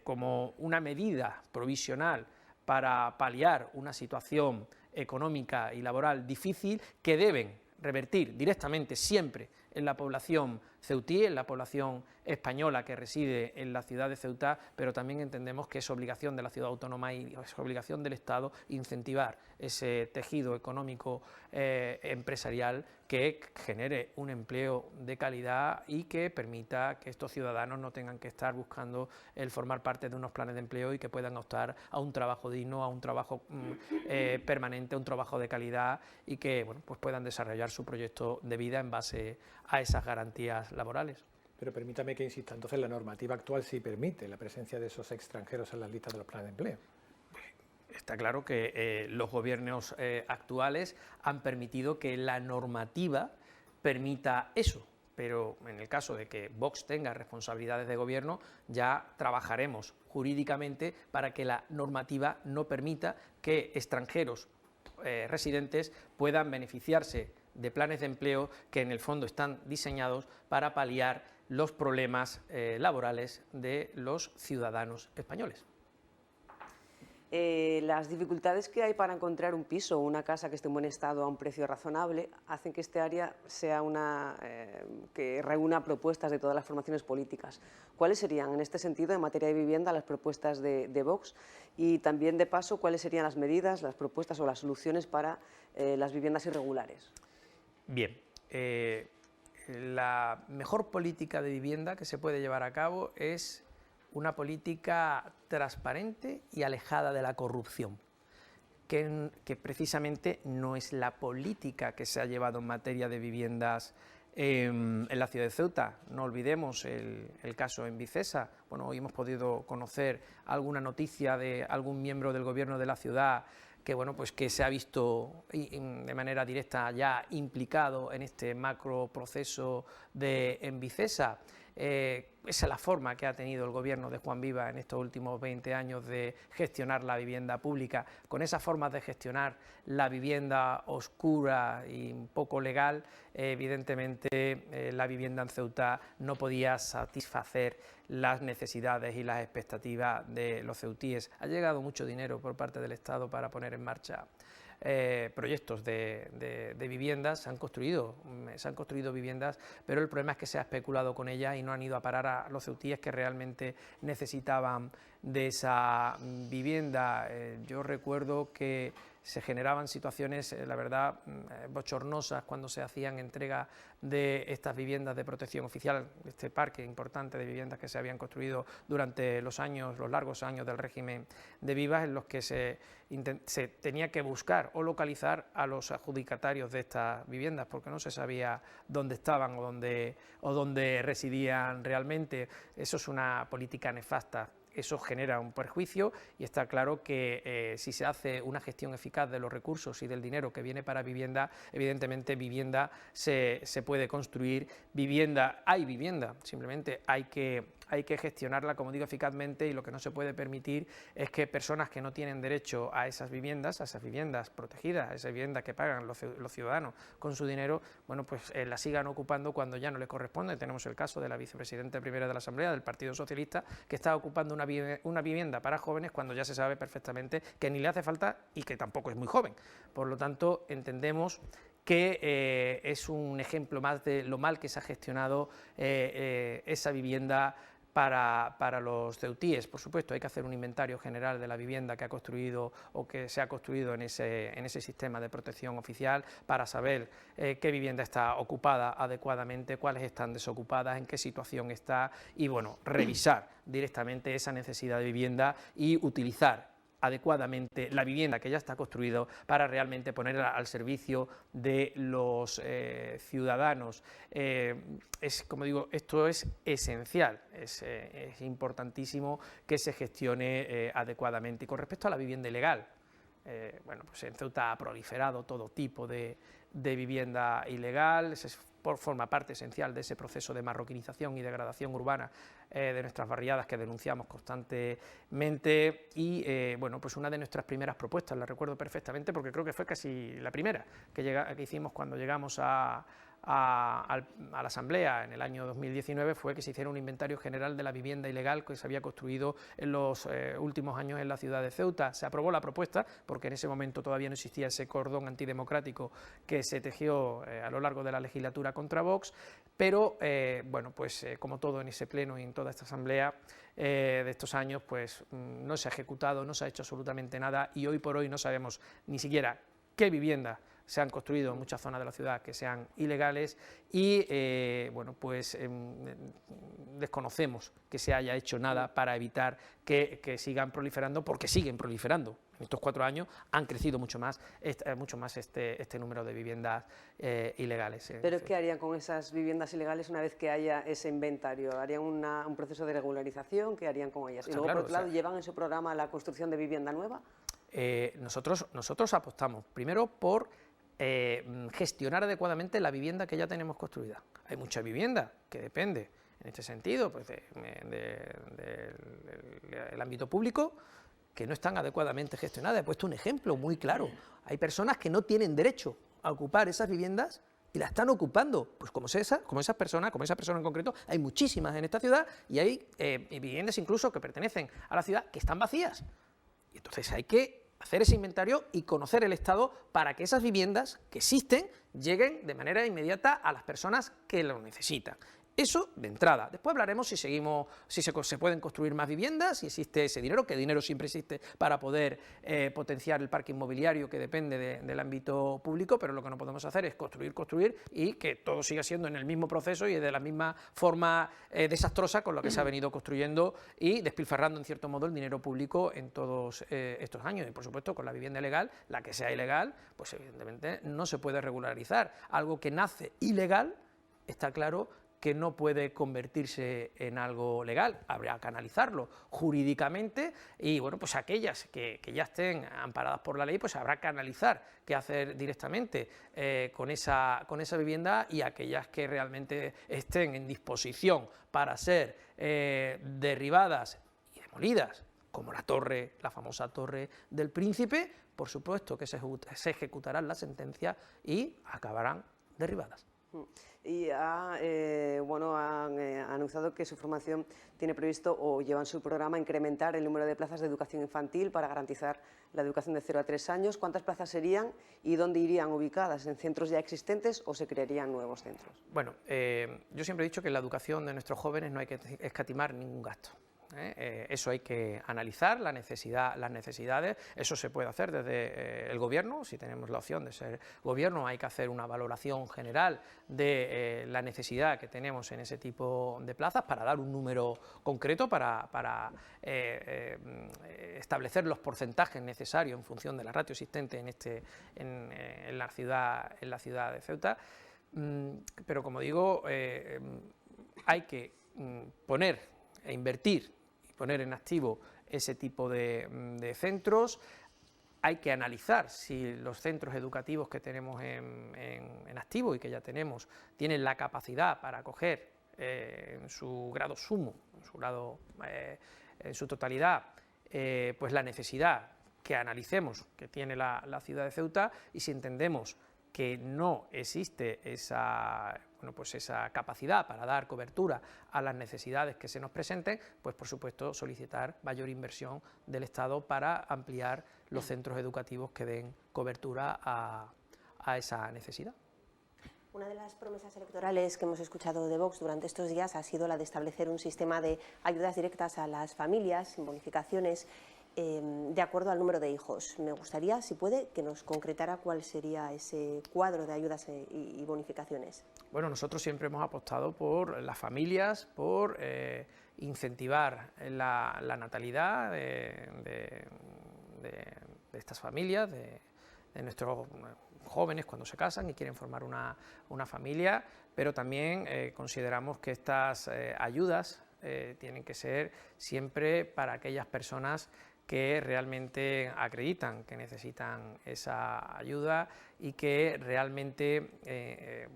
como una medida provisional para paliar una situación económica y laboral difícil, que deben revertir directamente siempre en la población ceutí, en la población española que reside en la ciudad de Ceuta, pero también entendemos que es obligación de la ciudad autónoma y es obligación del Estado incentivar ese tejido económico empresarial que genere un empleo de calidad y que permita que estos ciudadanos no tengan que estar buscando el formar parte de unos planes de empleo y que puedan optar a un trabajo digno, a un trabajo permanente, a un trabajo de calidad y que bueno, pues puedan desarrollar su proyecto de vida en base a esas garantías laborales. Pero permítame que insista, entonces la normativa actual sí permite la presencia de esos extranjeros en las listas de los planes de empleo. Está claro que los gobiernos actuales han permitido que la normativa permita eso, pero en el caso de que Vox tenga responsabilidades de gobierno, ya trabajaremos jurídicamente para que la normativa no permita que extranjeros residentes puedan beneficiarse de planes de empleo que en el fondo están diseñados para paliar los problemas laborales de los ciudadanos españoles. Las dificultades que hay para encontrar un piso o una casa que esté en buen estado a un precio razonable hacen que este área sea una que reúna propuestas de todas las formaciones políticas. ¿Cuáles serían, en este sentido, en materia de vivienda, las propuestas de Vox? Y también, de paso, ¿cuáles serían las medidas, las propuestas o las soluciones para las viviendas irregulares? Bien, la mejor política de vivienda que se puede llevar a cabo es una política transparente y alejada de la corrupción, que precisamente no es la política que se ha llevado en materia de viviendas en la ciudad de Ceuta. No olvidemos el caso en Vicesa. Bueno, hoy hemos podido conocer alguna noticia de algún miembro del gobierno de la ciudad que, bueno, pues que se ha visto de manera directa ya implicado en este macro proceso en Vicesa. Esa es la forma que ha tenido el gobierno de Juan Viva en estos últimos 20 años de gestionar la vivienda pública. Con esas formas de gestionar la vivienda oscura y un poco legal, evidentemente la vivienda en Ceuta no podía satisfacer las necesidades y las expectativas de los ceutíes. Ha llegado mucho dinero por parte del Estado para poner en marcha proyectos de viviendas, se han construido viviendas, pero el problema es que se ha especulado con ellas y no han ido a parar a los ceutíes que realmente necesitaban de esa vivienda. Yo recuerdo que se generaban situaciones, la verdad, bochornosas cuando se hacían entrega de estas viviendas de protección oficial, este parque importante de viviendas que se habían construido durante los largos años del régimen de Vivas, en los que se tenía que buscar o localizar a los adjudicatarios de estas viviendas, porque no se sabía dónde estaban o dónde residían realmente. Eso es una política nefasta. Eso genera un perjuicio y está claro que si se hace una gestión eficaz de los recursos y del dinero que viene para vivienda, evidentemente vivienda se puede construir, hay vivienda, simplemente hay que gestionarla, como digo, eficazmente, y lo que no se puede permitir es que personas que no tienen derecho a esas viviendas protegidas, a esas viviendas que pagan los ciudadanos con su dinero, bueno, pues las sigan ocupando cuando ya no les corresponde. Tenemos el caso de la vicepresidenta primera de la Asamblea del Partido Socialista, que está ocupando una vivienda para jóvenes cuando ya se sabe perfectamente que ni le hace falta y que tampoco es muy joven. Por lo tanto, entendemos que es un ejemplo más de lo mal que se ha gestionado esa vivienda para los ceutíes. Por supuesto, hay que hacer un inventario general de la vivienda que ha construido o que se ha construido en ese sistema de protección oficial para saber qué vivienda está ocupada adecuadamente, cuáles están desocupadas, en qué situación está y, bueno, revisar directamente esa necesidad de vivienda y utilizar adecuadamente la vivienda que ya está construida para realmente ponerla al servicio de los ciudadanos. Como digo, esto es esencial, es importantísimo que se gestione adecuadamente. Y con respecto a la vivienda ilegal, bueno, pues en Ceuta ha proliferado todo tipo de vivienda ilegal, forma parte esencial de ese proceso de marroquinización y degradación urbana de nuestras barriadas que denunciamos constantemente. Y bueno, pues una de nuestras primeras propuestas, la recuerdo perfectamente porque creo que fue casi la primera que hicimos cuando llegamos a la Asamblea en el año 2019, fue que se hiciera un inventario general de la vivienda ilegal que se había construido en los últimos años en la ciudad de Ceuta. Se aprobó la propuesta porque en ese momento todavía no existía ese cordón antidemocrático que se tejió a lo largo de la legislatura contra Vox, pero bueno, pues como todo en ese pleno y en toda esta Asamblea de estos años, pues no se ha ejecutado, no se ha hecho absolutamente nada, y hoy por hoy no sabemos ni siquiera qué vivienda se han construido en muchas zonas de la ciudad que sean ilegales, y bueno, pues desconocemos que se haya hecho nada para evitar que sigan proliferando, porque siguen proliferando. En estos 4 años han crecido mucho más este número de viviendas ilegales. ¿Pero qué harían con esas viviendas ilegales una vez que haya ese inventario? ¿Harían un proceso de regularización? ¿Qué harían con ellas? Y luego, por otro lado, ¿llevan en su programa la construcción de vivienda nueva? Nosotros apostamos primero por gestionar adecuadamente la vivienda que ya tenemos construida. Hay mucha vivienda que depende, en este sentido, pues del ámbito público, que no están adecuadamente gestionadas. He puesto un ejemplo muy claro. Hay personas que no tienen derecho a ocupar esas viviendas y la están ocupando. Pues como esa persona en concreto, hay muchísimas en esta ciudad, y hay viviendas incluso que pertenecen a la ciudad que están vacías. Y entonces hay que hacer ese inventario y conocer el estado para que esas viviendas que existen lleguen de manera inmediata a las personas que lo necesitan. Eso de entrada. Después hablaremos si se pueden construir más viviendas, si existe ese dinero, que dinero siempre existe para poder potenciar el parque inmobiliario que depende del ámbito público, pero lo que no podemos hacer es construir y que todo siga siendo en el mismo proceso y de la misma forma desastrosa con lo que se ha venido construyendo y despilfarrando en cierto modo el dinero público en todos estos años. Y por supuesto con la vivienda ilegal, la que sea ilegal, pues evidentemente no se puede regularizar. Algo que nace ilegal, está claro que no puede convertirse en algo legal, habrá que analizarlo jurídicamente, y bueno, pues aquellas que ya estén amparadas por la ley, pues habrá que analizar qué hacer directamente con esa vivienda, y aquellas que realmente estén en disposición para ser derribadas y demolidas, como la famosa Torre del Príncipe, por supuesto que se ejecutarán las sentencias y acabarán derribadas. Y han anunciado que su formación tiene previsto, o lleva en su programa, incrementar el número de plazas de educación infantil para garantizar la educación de 0 a 3 años. ¿Cuántas plazas serían y dónde irían ubicadas? ¿En centros ya existentes o se crearían nuevos centros? Bueno, yo siempre he dicho que en la educación de nuestros jóvenes no hay que escatimar ningún gasto. Eso hay que analizar, las necesidades, eso se puede hacer desde el gobierno, si tenemos la opción de ser gobierno, hay que hacer una valoración general de la necesidad que tenemos en ese tipo de plazas para dar un número concreto, para establecer los porcentajes necesarios en función de la ratio existente en la ciudad de Ceuta, pero como digo, hay que poner e invertir, poner en activo ese tipo de centros. Hay que analizar si los centros educativos que tenemos en activo y que ya tenemos tienen la capacidad para acoger en su grado sumo, en su totalidad, pues la necesidad que analicemos que tiene la ciudad de Ceuta, y si entendemos que no existe esa capacidad para dar cobertura a las necesidades que se nos presenten, pues por supuesto solicitar mayor inversión del Estado para ampliar los centros educativos que den cobertura a esa necesidad. Una de las promesas electorales que hemos escuchado de Vox durante estos días ha sido la de establecer un sistema de ayudas directas a las familias, sin bonificaciones, de acuerdo al número de hijos. Me gustaría, si puede, que nos concretara cuál sería ese cuadro de ayudas y bonificaciones. Bueno, nosotros siempre hemos apostado por las familias, por incentivar la natalidad estas familias, de nuestros jóvenes cuando se casan y quieren formar una familia, pero también consideramos que estas ayudas tienen que ser siempre para aquellas personas que realmente acreditan que necesitan esa ayuda y que realmente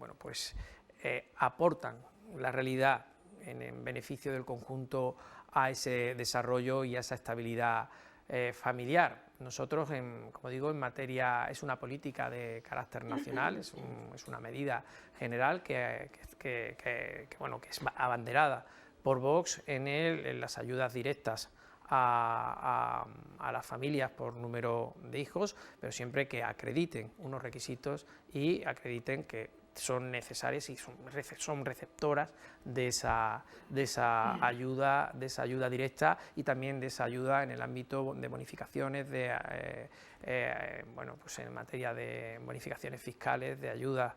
aportan la realidad en beneficio del conjunto a ese desarrollo y a esa estabilidad familiar. Nosotros, como digo, en materia, es una política de carácter nacional, es una medida general que es abanderada por Vox en las ayudas directas a las familias por número de hijos, pero siempre que acrediten unos requisitos y acrediten que son necesarias y son receptoras de esa ayuda directa y también de esa ayuda en el ámbito de bonificaciones, en materia de bonificaciones fiscales, de ayuda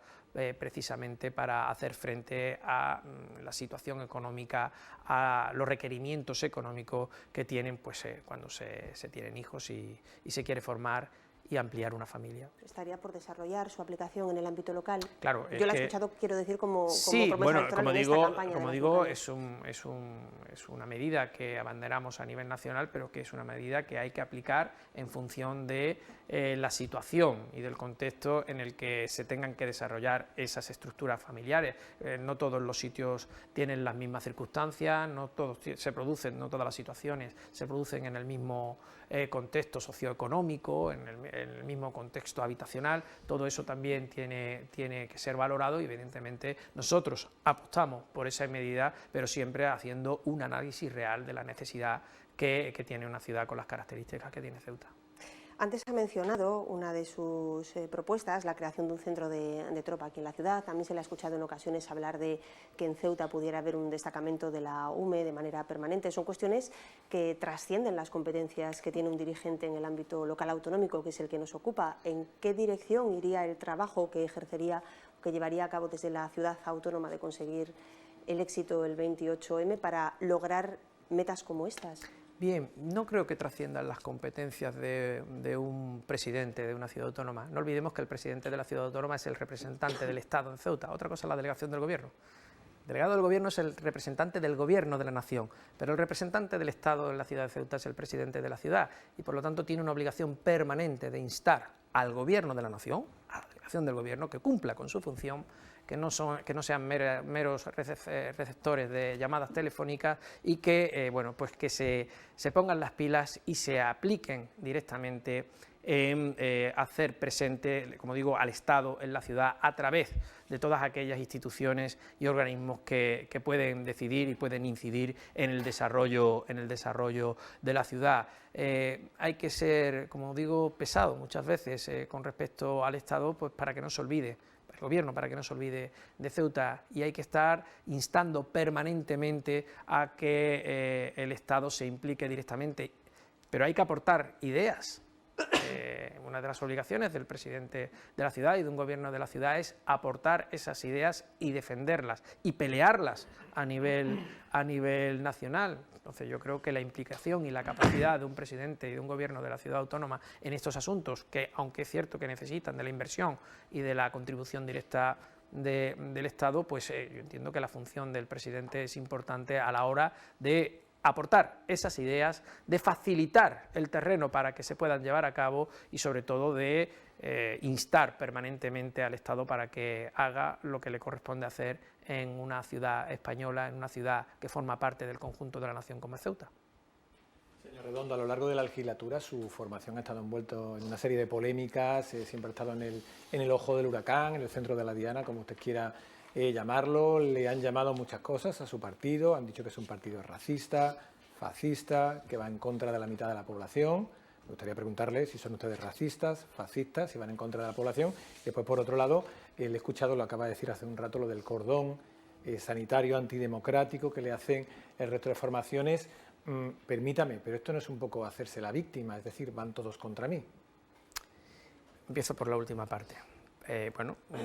precisamente para hacer frente a la situación económica, a los requerimientos económicos que tienen cuando se tienen hijos y se quiere formar y ampliar una familia. ¿Estaría por desarrollar su aplicación en el ámbito local? Claro. Yo la he escuchado, quiero decir, como sí, promesa electoral en esta campaña. Como digo, es una medida que abanderamos a nivel nacional, pero que es una medida que hay que aplicar en función de la situación y del contexto en el que se tengan que desarrollar esas estructuras familiares. No todos los sitios tienen las mismas circunstancias, no todas las situaciones se producen en el mismo contexto socioeconómico, en el mismo contexto habitacional. Todo eso también tiene que ser valorado y evidentemente nosotros apostamos por esa medida, pero siempre haciendo un análisis real de la necesidad que tiene una ciudad con las características que tiene Ceuta. Antes ha mencionado una de sus propuestas, la creación de un centro de tropa aquí en la ciudad. También se le ha escuchado en ocasiones hablar de que en Ceuta pudiera haber un destacamento de la UME de manera permanente. Son cuestiones que trascienden las competencias que tiene un dirigente en el ámbito local autonómico, que es el que nos ocupa. ¿En qué dirección iría el trabajo que ejercería, que llevaría a cabo desde la ciudad autónoma de conseguir el éxito del 28M para lograr metas como estas? Bien, no creo que trasciendan las competencias de un presidente de una ciudad autónoma. No olvidemos que el presidente de la ciudad autónoma es el representante del Estado en Ceuta. Otra cosa es la delegación del gobierno. El delegado del gobierno es el representante del gobierno de la nación, pero el representante del Estado en la ciudad de Ceuta es el presidente de la ciudad y por lo tanto tiene una obligación permanente de instar al gobierno de la nación, a la delegación del gobierno, que cumpla con su función, que no sean meros receptores de llamadas telefónicas y que, que se pongan las pilas y se apliquen directamente en hacer presente, como digo, al Estado en la ciudad a través de todas aquellas instituciones y organismos que pueden decidir y pueden incidir en el desarrollo de la ciudad. Hay que ser, como digo, pesado muchas veces con respecto al Estado, pues para que no se olvide el gobierno, para que no se olvide de Ceuta, y hay que estar instando permanentemente a que el Estado se implique directamente, pero hay que aportar ideas. Una de las obligaciones del presidente de la ciudad y de un gobierno de la ciudad es aportar esas ideas y defenderlas y pelearlas a nivel nacional. Entonces yo creo que la implicación y la capacidad de un presidente y de un gobierno de la ciudad autónoma en estos asuntos, que aunque es cierto que necesitan de la inversión y de la contribución directa del Estado, pues yo entiendo que la función del presidente es importante a la hora de aportar esas ideas, de facilitar el terreno para que se puedan llevar a cabo y sobre todo de instar permanentemente al Estado para que haga lo que le corresponde hacer en una ciudad española, en una ciudad que forma parte del conjunto de la nación como es Ceuta. Señor Redondo, a lo largo de la legislatura su formación ha estado envuelta en una serie de polémicas, siempre ha estado en el ojo del huracán, en el centro de la diana, como usted quiera llamarlo. Le han llamado muchas cosas a su partido, han dicho que es un partido racista, fascista, que va en contra de la mitad de la población. Me gustaría preguntarle si son ustedes racistas, fascistas, si van en contra de la población. Y después, por otro lado, le he escuchado, lo acaba de decir hace un rato, lo del cordón sanitario antidemocrático que le hacen el resto de formaciones. Permítame, pero esto no es un poco hacerse la víctima, es decir, van todos contra mí. Empiezo por la última parte.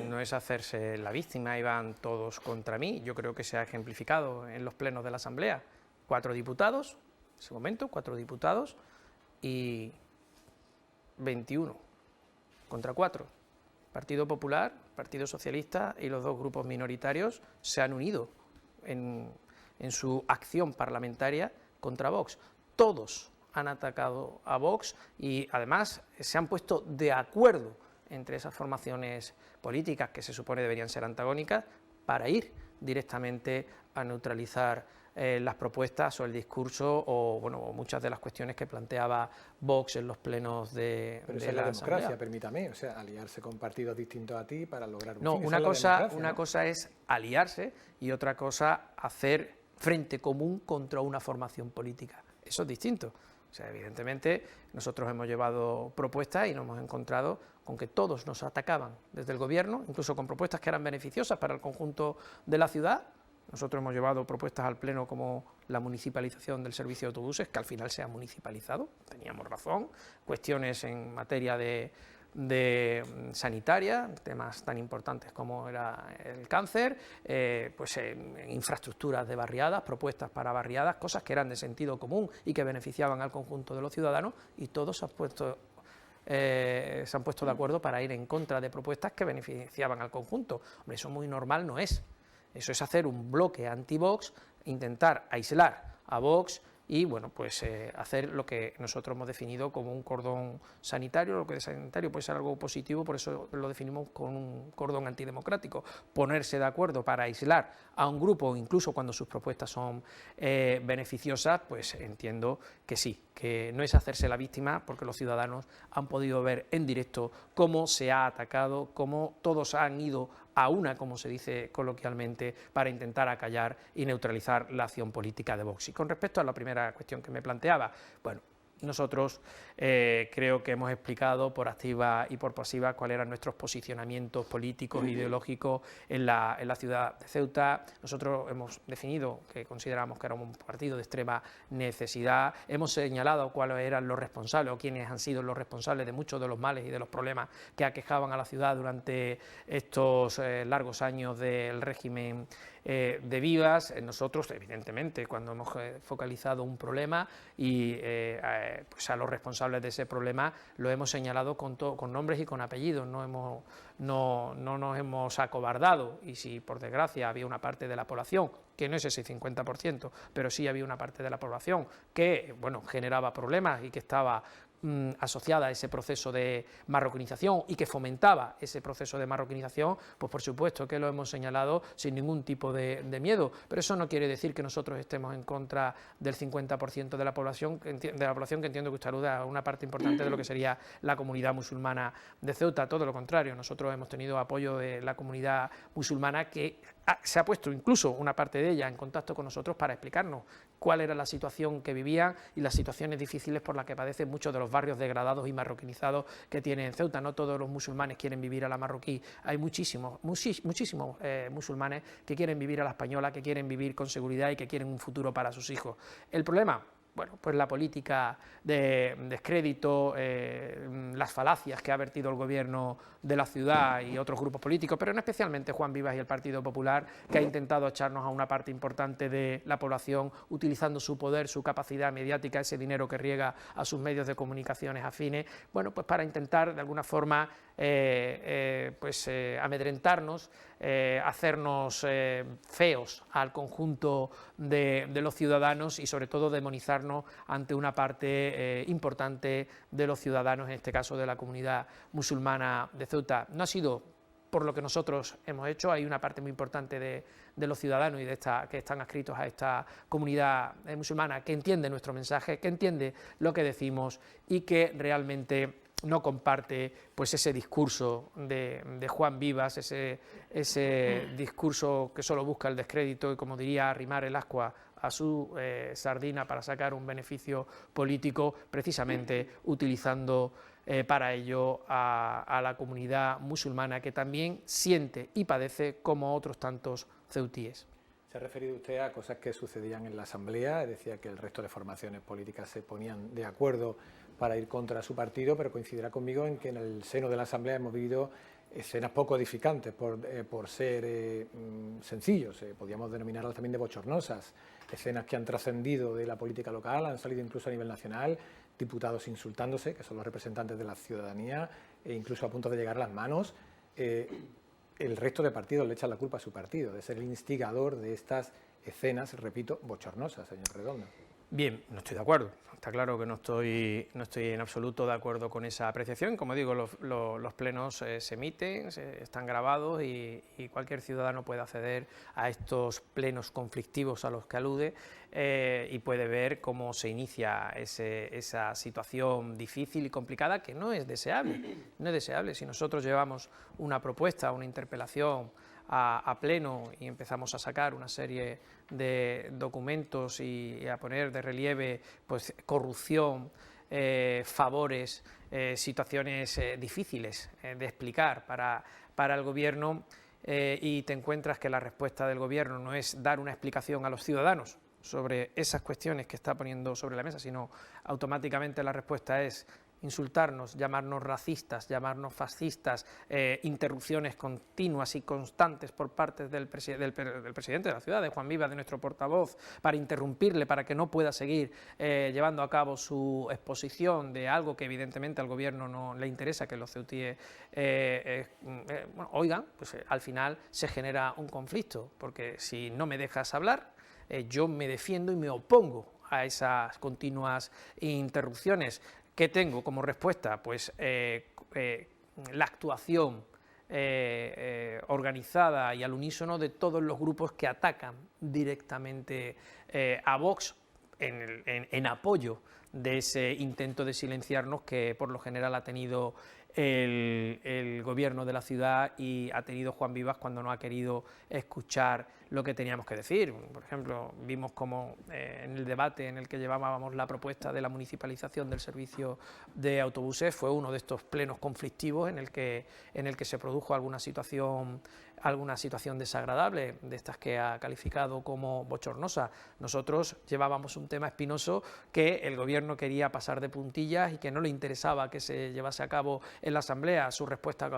No es hacerse la víctima y van todos contra mí. Yo creo que se ha ejemplificado en los plenos de la Asamblea. 4 diputados, en ese momento, 4 diputados, y 21 contra 4. Partido Popular, Partido Socialista y los dos grupos minoritarios se han unido en su acción parlamentaria contra Vox. Todos han atacado a Vox y además se han puesto de acuerdo entre esas formaciones políticas que se supone deberían ser antagónicas para ir directamente a neutralizar las propuestas o el discurso o bueno, muchas de las cuestiones que planteaba Vox en los plenos de Pero de esa es la democracia, Asamblea. permítame, o sea, aliarse con partidos distintos a ti para lograr un No, fin. una Esa es la democracia, una ¿no? cosa es aliarse y otra cosa hacer frente común contra una formación política. Eso es distinto. O sea, evidentemente nosotros hemos llevado propuestas y nos hemos encontrado con que todos nos atacaban desde el gobierno, incluso con propuestas que eran beneficiosas para el conjunto de la ciudad. Nosotros hemos llevado propuestas al Pleno como la municipalización del servicio de autobuses, que al final se ha municipalizado, teníamos razón, cuestiones en materia de sanitaria, temas tan importantes como era el cáncer, infraestructuras de barriadas, propuestas para barriadas, cosas que eran de sentido común y que beneficiaban al conjunto de los ciudadanos, y todos se han puesto de acuerdo para ir en contra de propuestas que beneficiaban al conjunto. Hombre, eso muy normal no es. Eso es hacer un bloque anti-Vox, intentar aislar a Vox y bueno, pues hacer lo que nosotros hemos definido como un cordón sanitario. Lo que es sanitario puede ser algo positivo, por eso lo definimos con un cordón antidemocrático. Ponerse de acuerdo para aislar a un grupo, incluso cuando sus propuestas son beneficiosas, pues entiendo que sí, que no es hacerse la víctima, porque los ciudadanos han podido ver en directo cómo se ha atacado, cómo todos han ido a una, como se dice coloquialmente, para intentar acallar y neutralizar la acción política de Vox. Y con respecto a la primera cuestión que me planteaba, bueno, nosotros creo que hemos explicado por activa y por pasiva cuáles eran nuestros posicionamientos políticos e ideológicos en la ciudad de Ceuta. Nosotros hemos definido que consideramos que era un partido de extrema necesidad, hemos señalado cuáles eran los responsables o quiénes han sido los responsables de muchos de los males y de los problemas que aquejaban a la ciudad durante estos largos años del régimen de Vivas. Nosotros, evidentemente, cuando hemos focalizado un problema y pues a los responsables de ese problema lo hemos señalado con nombres y con apellidos, no nos hemos acobardado, y si por desgracia había una parte de la población, que no es ese 50%, pero sí había una parte de la población que bueno, generaba problemas y que estaba asociada a ese proceso de marroquinización y que fomentaba ese proceso de marroquinización, pues por supuesto que lo hemos señalado sin ningún tipo de miedo, pero eso no quiere decir que nosotros estemos en contra del 50% de la población que entiendo que usted alude a una parte importante de lo que sería la comunidad musulmana de Ceuta. Todo lo contrario, nosotros hemos tenido apoyo de la comunidad musulmana, que se ha puesto incluso una parte de ella en contacto con nosotros para explicarnos cuál era la situación que vivían y las situaciones difíciles por las que padecen muchos de los barrios degradados y marroquinizados que tiene en Ceuta. No todos los musulmanes quieren vivir a la marroquí, hay muchísimos musulmanes que quieren vivir a la española, que quieren vivir con seguridad y que quieren un futuro para sus hijos. El problema, bueno, pues la política de descrédito, las falacias que ha vertido el gobierno de la ciudad y otros grupos políticos, pero no especialmente Juan Vivas y el Partido Popular, que ha intentado echarnos a una parte importante de la población utilizando su poder, su capacidad mediática, ese dinero que riega a sus medios de comunicaciones afines, bueno, pues para intentar de alguna forma amedrentarnos, hacernos feos al conjunto de los ciudadanos y sobre todo demonizarnos ante una parte importante de los ciudadanos, en este caso de la comunidad musulmana de Ceuta. No ha sido por lo que nosotros hemos hecho, hay una parte muy importante de los ciudadanos y que están adscritos a esta comunidad musulmana que entiende nuestro mensaje, que entiende lo que decimos y que realmente no comparte pues ese discurso de Juan Vivas, ese discurso que solo busca el descrédito y, como diría, arrimar el ascua a su sardina para sacar un beneficio político, precisamente utilizando para ello a la comunidad musulmana, que también siente y padece como otros tantos ceutíes. Se ha referido usted a cosas que sucedían en la Asamblea, decía que el resto de formaciones políticas se ponían de acuerdo para ir contra su partido, pero coincidirá conmigo en que en el seno de la Asamblea hemos vivido escenas poco edificantes por ser sencillos, podríamos denominarlas también de bochornosas, escenas que han trascendido de la política local, han salido incluso a nivel nacional, diputados insultándose, que son los representantes de la ciudadanía, e incluso a punto de llegar a las manos. El resto de partidos le echan la culpa a su partido de ser el instigador de estas escenas, repito, bochornosas, señor Redondo. Bien, no estoy de acuerdo. Está claro que no estoy en absoluto de acuerdo con esa apreciación. Como digo, los plenos se emiten, están grabados y cualquier ciudadano puede acceder a estos plenos conflictivos a los que alude y puede ver cómo se inicia esa situación difícil y complicada que no es deseable. No es deseable. Si nosotros llevamos una propuesta, una interpelación a pleno y empezamos a sacar una serie de documentos y a poner de relieve pues corrupción, favores, situaciones difíciles de explicar para el gobierno y te encuentras que la respuesta del gobierno no es dar una explicación a los ciudadanos sobre esas cuestiones que está poniendo sobre la mesa, sino automáticamente la respuesta es insultarnos, llamarnos racistas, llamarnos fascistas, interrupciones continuas y constantes por parte del presidente de la ciudad, de Juan Vivas, de nuestro portavoz, para interrumpirle, para que no pueda seguir llevando a cabo su exposición de algo que evidentemente al gobierno no le interesa que los ceutíes oigan, pues al final se genera un conflicto, porque si no me dejas hablar, yo me defiendo y me opongo a esas continuas interrupciones. ¿Qué tengo como respuesta? Pues la actuación organizada y al unísono de todos los grupos que atacan directamente a Vox en apoyo de ese intento de silenciarnos que por lo general ha tenido el gobierno de la ciudad y ha tenido Juan Vivas cuando no ha querido escuchar lo que teníamos que decir. Por ejemplo, vimos como en el debate en el que llevábamos la propuesta de la municipalización del servicio de autobuses fue uno de estos plenos conflictivos en el que se produjo alguna situación desagradable, de estas que ha calificado como bochornosa. Nosotros llevábamos un tema espinoso que el gobierno quería pasar de puntillas y que no le interesaba que se llevase a cabo en la Asamblea. Su respuesta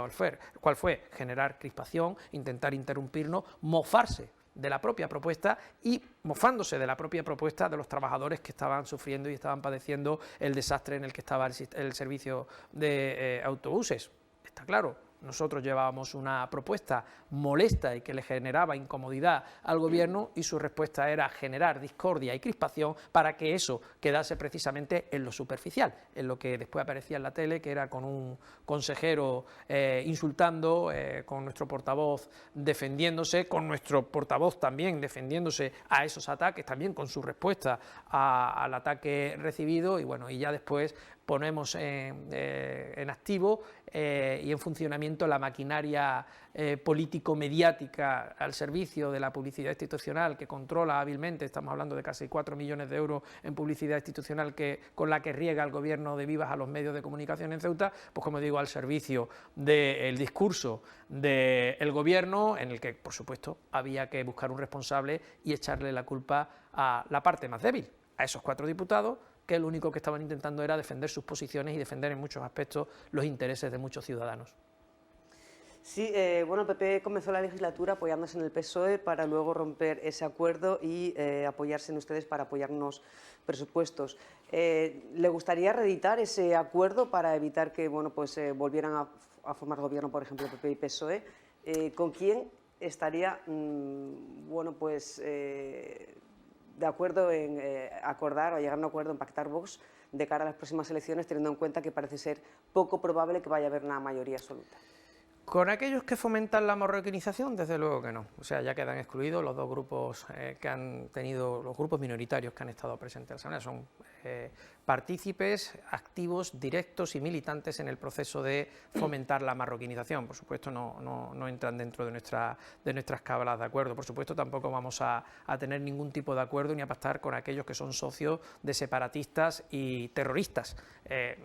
¿cuál fue? Generar crispación, intentar interrumpirnos, mofarse de la propia propuesta y mofándose de la propia propuesta de los trabajadores que estaban sufriendo y estaban padeciendo el desastre en el que estaba el servicio de autobuses. Está claro. Nosotros llevábamos una propuesta molesta y que le generaba incomodidad al gobierno y su respuesta era generar discordia y crispación para que eso quedase precisamente en lo superficial, en lo que después aparecía en la tele, que era con un consejero insultando, con nuestro portavoz defendiéndose, con nuestro portavoz también defendiéndose a esos ataques, también con su respuesta al ataque recibido y bueno, y ya después ponemos en activo y en funcionamiento la maquinaria político-mediática al servicio de la publicidad institucional que controla hábilmente, estamos hablando de casi 4 millones de euros en publicidad institucional con la que riega el gobierno de Vivas a los medios de comunicación en Ceuta, pues como digo, al servicio del discurso del gobierno en el que, por supuesto, había que buscar un responsable y echarle la culpa a la parte más débil, a esos 4 diputados, que lo único que estaban intentando era defender sus posiciones y defender en muchos aspectos los intereses de muchos ciudadanos. Sí, bueno, el PP comenzó la legislatura apoyándose en el PSOE para luego romper ese acuerdo y apoyarse en ustedes para apoyarnos presupuestos. ¿Le gustaría reeditar ese acuerdo para evitar que bueno, pues, volvieran a formar gobierno, por ejemplo, PP y PSOE? ¿Con quién estaría bueno, pues, de acuerdo en acordar o llegar a un acuerdo en pactar Vox de cara a las próximas elecciones, teniendo en cuenta que parece ser poco probable que vaya a haber una mayoría absoluta? Con aquellos que fomentan la marroquinización, desde luego que no. O sea, ya quedan excluidos los dos grupos que han tenido, los grupos minoritarios que han estado presentes en la Asamblea. Son partícipes activos, directos y militantes en el proceso de fomentar la marroquinización. Por supuesto, no entran dentro de nuestras cábalas de acuerdo. Por supuesto, tampoco vamos a tener ningún tipo de acuerdo ni a pactar con aquellos que son socios de separatistas y terroristas.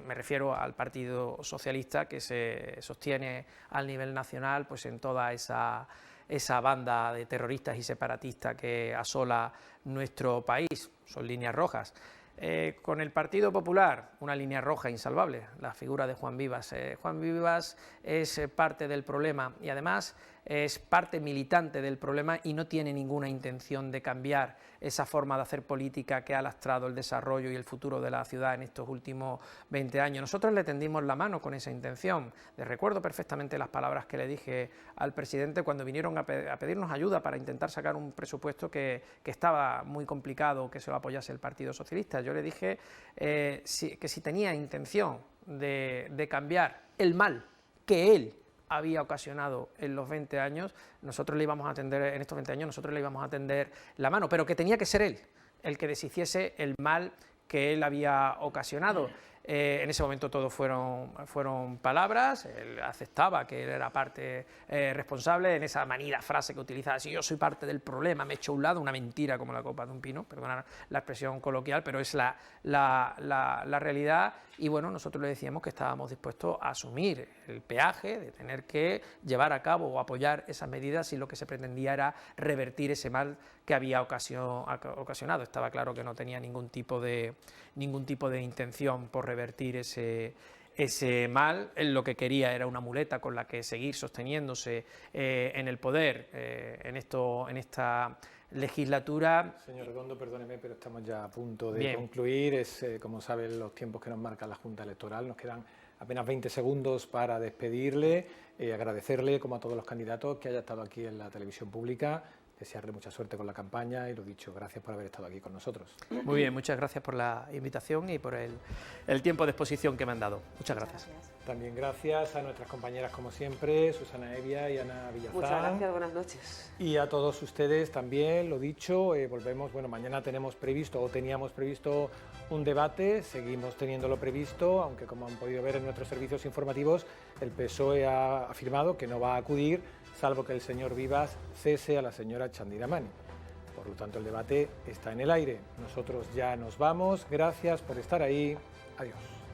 Me refiero al Partido Socialista, que se sostiene al nivel nacional pues en toda esa banda de terroristas y separatistas que asola nuestro país. Son líneas rojas. Con el Partido Popular, una línea roja insalvable, la figura de Juan Vivas. Juan Vivas es parte del problema y además es parte militante del problema y no tiene ninguna intención de cambiar esa forma de hacer política que ha lastrado el desarrollo y el futuro de la ciudad en estos últimos 20 años. Nosotros le tendimos la mano con esa intención. Recuerdo perfectamente las palabras que le dije al presidente cuando vinieron a pedirnos ayuda para intentar sacar un presupuesto que estaba muy complicado, que se lo apoyase el Partido Socialista. Yo le dije que si tenía intención de cambiar el mal que él había ocasionado en los 20 años, nosotros le íbamos a tender, en estos 20 años, nosotros le íbamos a tender la mano, pero que tenía que ser él el que deshiciese el mal que él había ocasionado. En ese momento todo fueron palabras, él aceptaba que él era parte responsable, en esa manida frase que utiliza, si yo soy parte del problema, me echo a un lado, una mentira como la copa de un pino, perdonad la expresión coloquial, pero es la realidad. Y bueno, nosotros le decíamos que estábamos dispuestos a asumir el peaje de tener que llevar a cabo o apoyar esas medidas si lo que se pretendía era revertir ese mal que había ocasionado. Estaba claro que no tenía ningún tipo de intención por revertir ese mal. Él lo que quería era una muleta con la que seguir sosteniéndose en el poder en esta legislatura. Señor Redondo, perdóneme, pero estamos ya a punto de concluir. Como saben, los tiempos que nos marca la Junta Electoral. Nos quedan apenas 20 segundos para despedirle, agradecerle, como a todos los candidatos, que haya estado aquí en la televisión pública, desearle mucha suerte con la campaña y lo dicho, gracias por haber estado aquí con nosotros. Muy bien, muchas gracias por la invitación y por el tiempo de exposición que me han dado. Muchas gracias. También gracias a nuestras compañeras, como siempre, Susana Evia y Ana Villazán. Muchas gracias, buenas noches. Y a todos ustedes también, lo dicho, volvemos, bueno, mañana teníamos previsto un debate, seguimos teniéndolo previsto, aunque como han podido ver en nuestros servicios informativos, el PSOE ha afirmado que no va a acudir, salvo que el señor Vivas cese a la señora Chandira Mani. Por lo tanto, el debate está en el aire. Nosotros ya nos vamos. Gracias por estar ahí. Adiós.